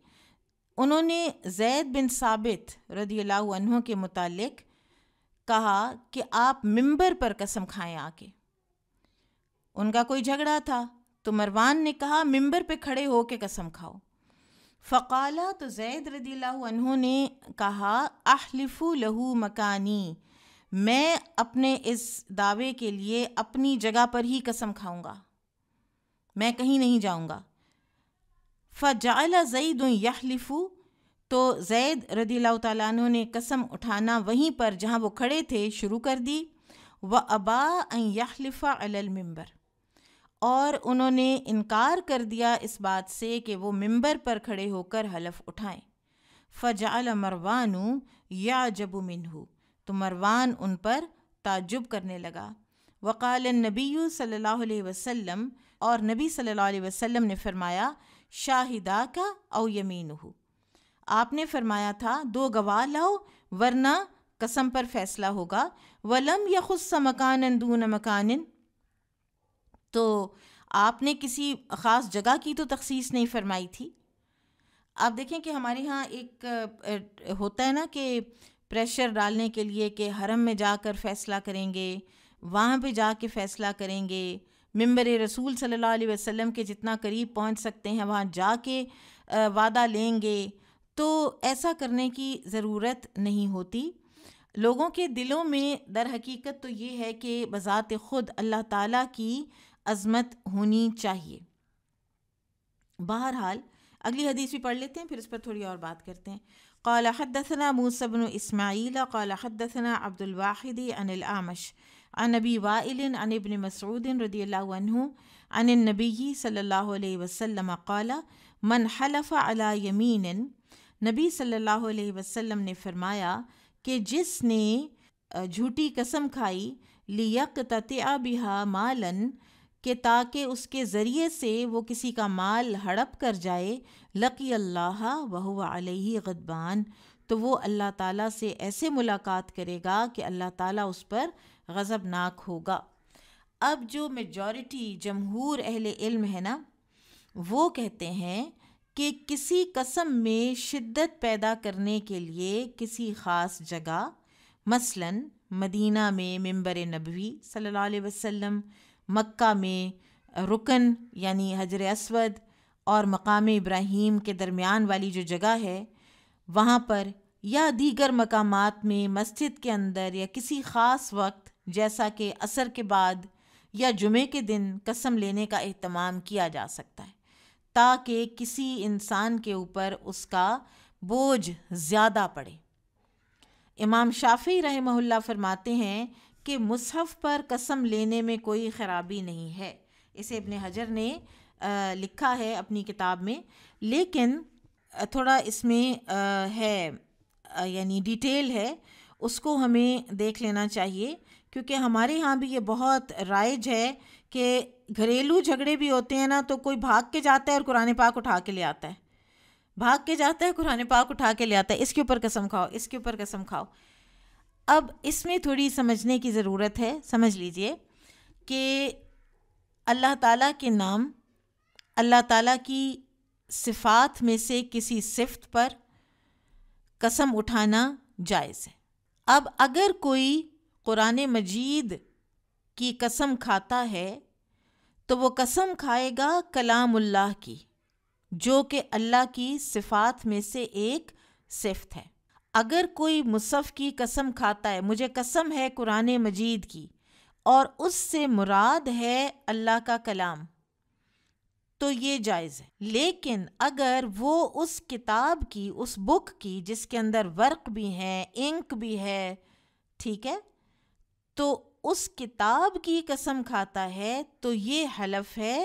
انہوں نے زید بن ثابت رضی اللہ عنہ کے متعلق کہا کہ آپ منبر پر قسم کھائیں آ کے. ان کا کوئی جھگڑا تھا تو مروان نے کہا منبر پہ کھڑے ہو کے قسم کھاؤ. فقالا، تو زید رضی اللہ عنہ نے کہا احلف لہو مکانی، میں اپنے اس دعوے کے لیے اپنی جگہ پر ہی قسم کھاؤں گا، میں کہیں نہیں جاؤں گا. فجعل زید یحلف، تو زید رضی اللہ تعالیٰ عنہ نے قسم اٹھانا وہیں پر جہاں وہ کھڑے تھے شروع کر دی. وابا ان یحلف علی المنبر، اور انہوں نے انکار کر دیا اس بات سے کہ وہ منبر پر کھڑے ہو کر حلف اٹھائیں. فجعل مروان یعجب منہ، تو مروان ان پر تعجب کرنے لگا. وقال النبی صلی اللہ علیہ وسلم، اور نبی صلی اللہ علیہ وسلم نے فرمایا شاہدہ کا او یمینہ، آپ نے فرمایا تھا دو گواہ لاؤ ورنہ قسم پر فیصلہ ہوگا. ولم یخص مکانا دون مکان، تو آپ نے کسی خاص جگہ کی تو تخصیص نہیں فرمائی تھی. آپ دیکھیں کہ ہمارے ہاں ایک ہوتا ہے نا کہ پریشر ڈالنے کے لیے کہ حرم میں جا کر فیصلہ کریں گے، وہاں پہ جا کے فیصلہ کریں گے، منبر رسول صلی اللہ علیہ وسلم کے جتنا قریب پہنچ سکتے ہیں وہاں جا کے وعدہ لیں گے. تو ایسا کرنے کی ضرورت نہیں ہوتی. لوگوں کے دلوں میں در حقیقت تو یہ ہے کہ بذات خود اللہ تعالیٰ کی عظمت ہونی چاہیے. بہرحال اگلی حدیث بھی پڑھ لیتے ہیں، پھر اس پر تھوڑی اور بات کرتے ہیں. قال حدثنا موسى بن اسماعیل قال حدثنا عبد الواحد عن الاعمش عن ابی وائل عن ابن مسعود رضی اللہ عنہ عن النبی صلی اللہ علیہ وسلم قال من حلف علی یمین، نبی صلی اللہ علیہ وسلم نے فرمایا کہ جس نے جھوٹی قسم کھائی لیقتطع بہا مالا، کہ تاکہ اس کے ذریعے سے وہ کسی کا مال ہڑپ کر جائے، لقی اللہ وہو علیہ غضبان، تو وہ اللہ تعالیٰ سے ایسے ملاقات کرے گا کہ اللہ تعالیٰ اس پر غضبناک ہوگا. اب جو میجورٹی جمہور اہل علم ہے نا، وہ کہتے ہیں کہ کسی قسم میں شدت پیدا کرنے کے لیے کسی خاص جگہ، مثلاً مدینہ میں منبر نبوی صلی اللہ علیہ وسلم، مکہ میں رکن یعنی حجر اسود اور مقام ابراہیم کے درمیان والی جو جگہ ہے وہاں پر، یا دیگر مقامات میں مسجد کے اندر، یا کسی خاص وقت جیسا کہ عصر کے بعد یا جمعے کے دن قسم لینے کا اہتمام کیا جا سکتا ہے تاکہ کسی انسان کے اوپر اس کا بوجھ زیادہ پڑے. امام شافعی رحمہ اللہ فرماتے ہیں کہ مصحف پر قسم لینے میں کوئی خرابی نہیں ہے. اسے ابن حجر نے لکھا ہے اپنی کتاب میں، لیکن تھوڑا اس میں ہے یعنی ڈیٹیل ہے، اس کو ہمیں دیکھ لینا چاہیے، کیونکہ ہمارے ہاں بھی یہ بہت رائج ہے کہ گھریلو جھگڑے بھی ہوتے ہیں نا، تو کوئی بھاگ کے جاتا ہے اور قرآن پاک اٹھا کے لے آتا ہے، بھاگ کے جاتا ہے قرآن پاک اٹھا کے لے آتا ہے، اس کے اوپر قسم کھاؤ، اس کے اوپر قسم کھاؤ. اب اس میں تھوڑی سمجھنے کی ضرورت ہے. سمجھ لیجئے کہ اللہ تعالیٰ کے نام، اللہ تعالیٰ کی صفات میں سے کسی صفت پر قسم اٹھانا جائز ہے. اب اگر کوئی قرآن مجید کی قسم کھاتا ہے تو وہ قسم کھائے گا کلام اللہ کی، جو کہ اللہ کی صفات میں سے ایک صفت ہے. اگر کوئی مصحف کی قسم کھاتا ہے، مجھے قسم ہے قرآن مجید کی، اور اس سے مراد ہے اللہ کا کلام، تو یہ جائز ہے. لیکن اگر وہ اس کتاب کی، اس بک کی جس کے اندر ورق بھی ہے، انک بھی ہے، ٹھیک ہے، تو اس کتاب کی قسم کھاتا ہے تو یہ حلف ہے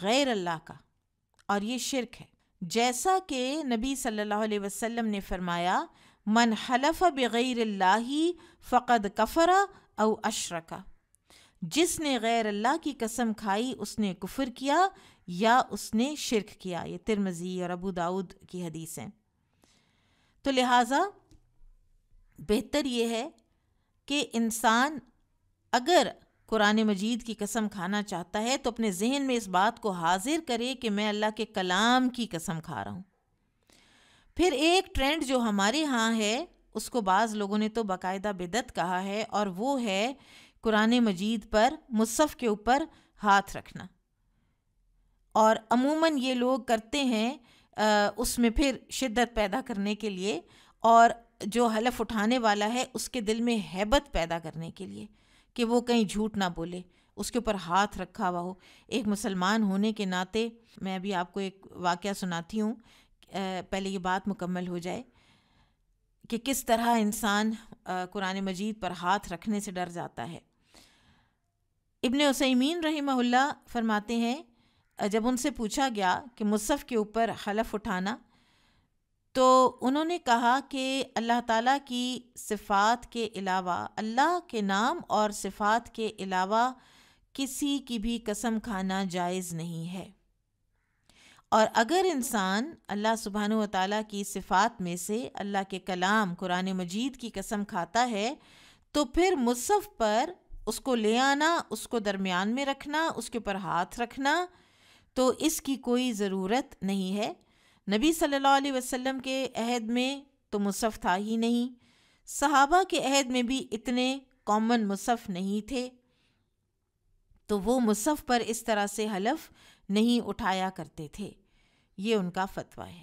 غیر اللہ کا، اور یہ شرک ہے. جیسا کہ نبی صلی اللہ علیہ وسلم نے فرمایا، من حلف بغیر اللہ فقد کفر او اشرک، جس نے غیر اللہ کی قسم کھائی اس نے کفر کیا یا اس نے شرک کیا. یہ ترمذی اور ابو داؤد کی حدیث ہیں. تو لہٰذا بہتر یہ ہے کہ انسان اگر قرآن مجید کی قسم کھانا چاہتا ہے تو اپنے ذہن میں اس بات کو حاضر کرے کہ میں اللہ کے کلام کی قسم کھا رہا ہوں. پھر ایک ٹرینڈ جو ہمارے ہاں ہے، اس کو بعض لوگوں نے تو باقاعدہ بدعت کہا ہے، اور وہ ہے قرآن مجید پر مصحف کے اوپر ہاتھ رکھنا. اور عموماً یہ لوگ کرتے ہیں اس میں پھر شدت پیدا کرنے کے لیے، اور جو حلف اٹھانے والا ہے اس کے دل میں ہیبت پیدا کرنے کے لیے کہ وہ کہیں جھوٹ نہ بولے، اس کے اوپر ہاتھ رکھا ہوا ہو. ایک مسلمان ہونے کے ناطے میں ابھی آپ کو ایک واقعہ سناتی ہوں، پہلے یہ بات مکمل ہو جائے کہ کس طرح انسان قرآن مجید پر ہاتھ رکھنے سے ڈر جاتا ہے. ابن عثیمین رحمہ اللہ فرماتے ہیں، جب ان سے پوچھا گیا کہ مصحف کے اوپر حلف اٹھانا، تو انہوں نے کہا کہ اللہ تعالیٰ کی صفات کے علاوہ، اللہ کے نام اور صفات کے علاوہ کسی کی بھی قسم کھانا جائز نہیں ہے. اور اگر انسان اللہ سبحانہ و تعالیٰ کی صفات میں سے اللہ کے کلام قرآن مجید کی قسم کھاتا ہے تو پھر مصحف پر اس کو لے آنا، اس کو درمیان میں رکھنا، اس کے اوپر ہاتھ رکھنا، تو اس کی کوئی ضرورت نہیں ہے. نبی صلی اللہ علیہ وسلم کے عہد میں تو مصحف تھا ہی نہیں، صحابہ کے عہد میں بھی اتنے کامن مصحف نہیں تھے، تو وہ مصحف پر اس طرح سے حلف نہیں اٹھایا کرتے تھے. یہ ان کا فتویٰ ہے.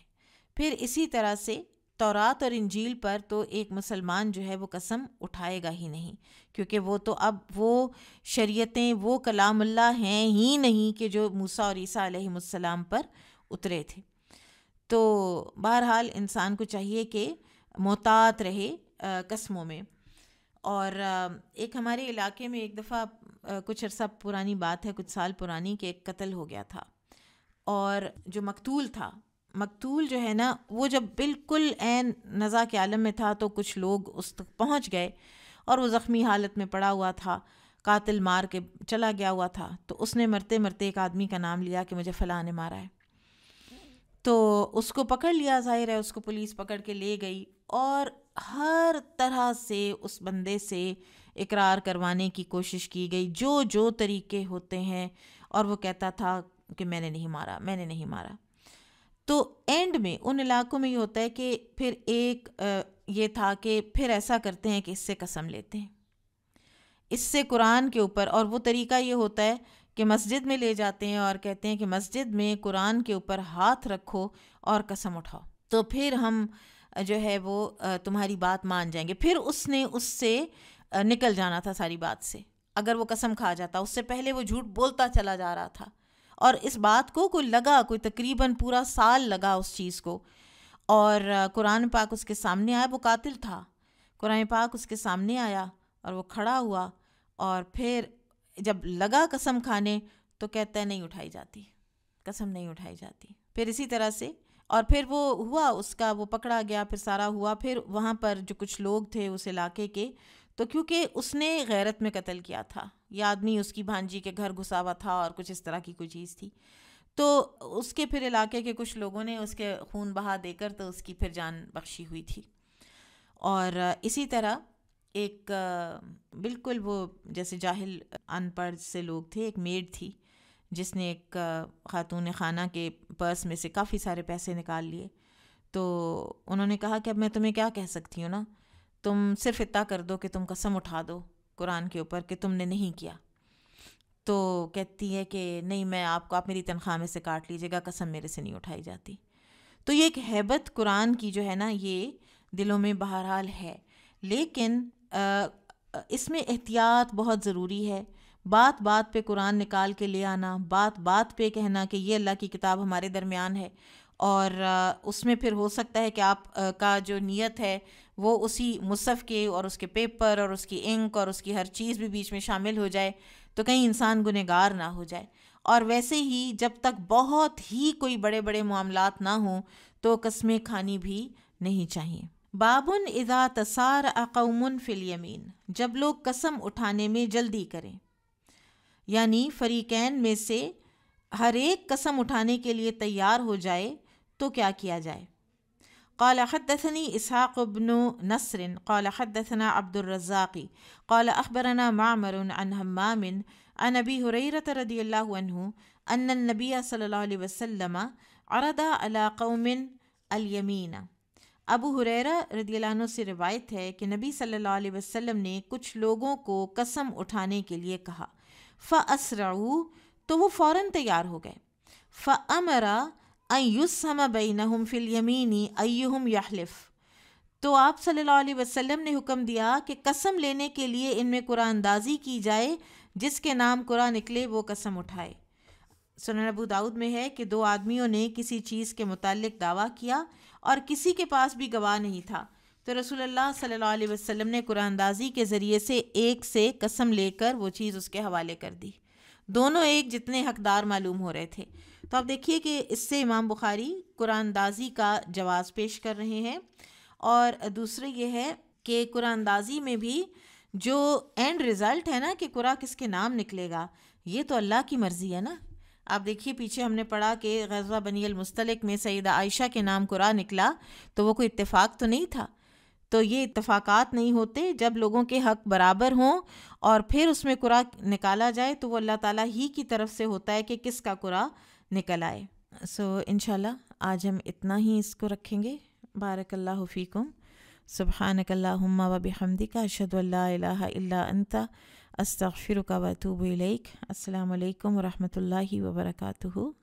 پھر اسی طرح سے تورات اور انجیل پر تو ایک مسلمان جو ہے وہ قسم اٹھائے گا ہی نہیں، کیونکہ وہ تو اب وہ شریعتیں، وہ کلام اللہ ہیں ہی نہیں کہ جو موسیٰ اور عیسیٰ علیہ السلام پر اترے تھے. تو بہرحال انسان کو چاہیے کہ محتاط رہے قسموں میں. اور ایک ہمارے علاقے میں ایک دفعہ کچھ عرصہ پرانی بات ہے، کچھ سال پرانی، کہ ایک قتل ہو گیا تھا، اور جو مقتول تھا، مقتول جو ہے نا، وہ جب بالکل عین نزا کے عالم میں تھا تو کچھ لوگ اس تک پہنچ گئے، اور وہ زخمی حالت میں پڑا ہوا تھا، قاتل مار کے چلا گیا ہوا تھا. تو اس نے مرتے مرتے ایک آدمی کا نام لیا کہ مجھے فلاں نے مارا ہے. تو اس کو پکڑ لیا، ظاہر ہے اس کو پولیس پکڑ کے لے گئی، اور ہر طرح سے اس بندے سے اقرار کروانے کی کوشش کی گئی، جو طریقے ہوتے ہیں، اور وہ کہتا تھا کہ میں نے نہیں مارا، میں نے نہیں مارا. تو اینڈ میں ان علاقوں میں یہ ہوتا ہے کہ پھر ایک یہ تھا کہ پھر ایسا کرتے ہیں کہ اس سے قسم لیتے ہیں، اس سے قرآن کے اوپر. اور وہ طریقہ یہ ہوتا ہے کہ مسجد میں لے جاتے ہیں اور کہتے ہیں کہ مسجد میں قرآن کے اوپر ہاتھ رکھو اور قسم اٹھاؤ، تو پھر ہم جو ہے وہ تمہاری بات مان جائیں گے. پھر اس نے اس سے نکل جانا تھا ساری بات سے. اگر وہ قسم کھا جاتا، اس سے پہلے وہ جھوٹ بولتا چلا جا رہا تھا، اور اس بات کو کوئی تقریباً پورا سال لگا اس چیز کو. اور قرآن پاک اس کے سامنے آیا، وہ قاتل تھا، قرآن پاک اس کے سامنے آیا اور وہ کھڑا ہوا اور پھر جب لگا قسم کھانے تو کہتا ہے نہیں اٹھائی جاتی، قسم نہیں اٹھائی جاتی۔ پھر اسی طرح سے اور پھر وہ ہوا اس کا، وہ پکڑا گیا، پھر سارا ہوا، پھر وہاں پر جو کچھ لوگ تھے اس علاقے کے، تو کیونکہ اس نے غیرت میں قتل کیا تھا، یہ آدمی اس کی بھانجی کے گھر گھسا ہوا تھا اور کچھ اس طرح کی کوئی چیز تھی، تو اس کے پھر علاقے کے کچھ لوگوں نے اس کے خون بہا دے کر تو اس کی پھر جان بخشی ہوئی تھی۔ اور اسی طرح ایک بالکل وہ جیسے جاہل ان پڑھ سے لوگ تھے، ایک میڈ تھی جس نے ایک خاتون خانہ کے پرس میں سے کافی سارے پیسے نکال لیے، تو انہوں نے کہا کہ اب میں تمہیں کیا کہہ سکتی ہوں نا، تم صرف اتنا کر دو کہ تم قسم اٹھا دو قرآن کے اوپر کہ تم نے نہیں کیا۔ تو کہتی ہے کہ نہیں، میں آپ میری تنخواہ میں سے کاٹ لیجیے گا، قسم میرے سے نہیں اٹھائی جاتی۔ تو یہ ایک ہیبت قرآن کی جو ہے نا، یہ دلوں میں بہرحال ہے، لیکن اس میں احتیاط بہت ضروری ہے۔ بات بات پہ قرآن نکال کے لے آنا، بات بات پہ کہنا کہ یہ اللہ کی کتاب ہمارے درمیان ہے، اور اس میں پھر ہو سکتا ہے کہ آپ کا جو نیت ہے وہ اسی مصحف کے اور اس کے پیپر اور اس کی انک اور اس کی ہر چیز بھی بیچ میں شامل ہو جائے، تو کہیں انسان گنہگار نہ ہو جائے۔ اور ویسے ہی جب تک بہت ہی کوئی بڑے بڑے معاملات نہ ہوں تو قسمیں کھانی بھی نہیں چاہیے۔ بابن اذا تسارع قوم فی الیمین، جب لوگ قسم اٹھانے میں جلدی کریں، یعنی فریقین میں سے ہر ایک قسم اٹھانے کے لیے تیار ہو جائے تو کیا کیا جائے؟ قال حدثني اسحاق بن نصر قال حدثنا عبد الرزاق قال اخبرنا معمر عن همام عن ابي هريره رضي الله عنه ان النبي صلى الله عليه وسلم عرض على قوم اليمين۔ ابو ہریرہ رضی اللہ عنہ سے روایت ہے کہ نبی صلی اللہ علیہ وسلم نے کچھ لوگوں کو قسم اٹھانے کے لیے کہا، فَأَسْرَعُوا، تو وہ فوراً تیار ہو گئے، فَأَمَرَ أَن يُسْهَمَ بَيْنَهُمْ فِي الْيَمِينِ أَيُّهُمْ يَحْلِفُ، تو آپ صلی اللہ علیہ وسلم نے حکم دیا کہ قسم لینے کے لیے ان میں قرآن اندازی کی جائے، جس کے نام قرآن نکلے وہ قسم اٹھائے۔ سنن ابو داؤد میں ہے کہ دو آدمیوں نے کسی چیز کے متعلق دعویٰ کیا اور کسی کے پاس بھی گواہ نہیں تھا، تو رسول اللہ صلی اللہ علیہ وسلم نے قرآن اندازی کے ذریعے سے ایک سے قسم لے کر وہ چیز اس کے حوالے کر دی، دونوں ایک جتنے حقدار معلوم ہو رہے تھے۔ تو آپ دیکھیے کہ اس سے امام بخاری قرآن اندازی کا جواز پیش کر رہے ہیں، اور دوسرے یہ ہے کہ قرآن اندازی میں بھی جو اینڈ رزلٹ ہے نا کہ قرآن کس کے نام نکلے گا، یہ تو اللہ کی مرضی ہے نا۔ آپ دیکھیے پیچھے ہم نے پڑھا کہ غزوہ بنی المصطلق میں سیدہ عائشہ کے نام قرآن نکلا، تو وہ کوئی اتفاق تو نہیں تھا۔ تو یہ اتفاقات نہیں ہوتے، جب لوگوں کے حق برابر ہوں اور پھر اس میں قرآن نکالا جائے تو وہ اللہ تعالیٰ ہی کی طرف سے ہوتا ہے کہ کس کا قرآن نکل آئے۔ انشاءاللہ آج ہم اتنا ہی اس کو رکھیں گے۔ بارک اللہ فیکم، سبحانک اللہم و بحمدک، اشہد ان لا الہ الا انت، استغفرک و اتوب الیک۔ السلام علیکم و رحمۃ اللہ وبرکاتہ۔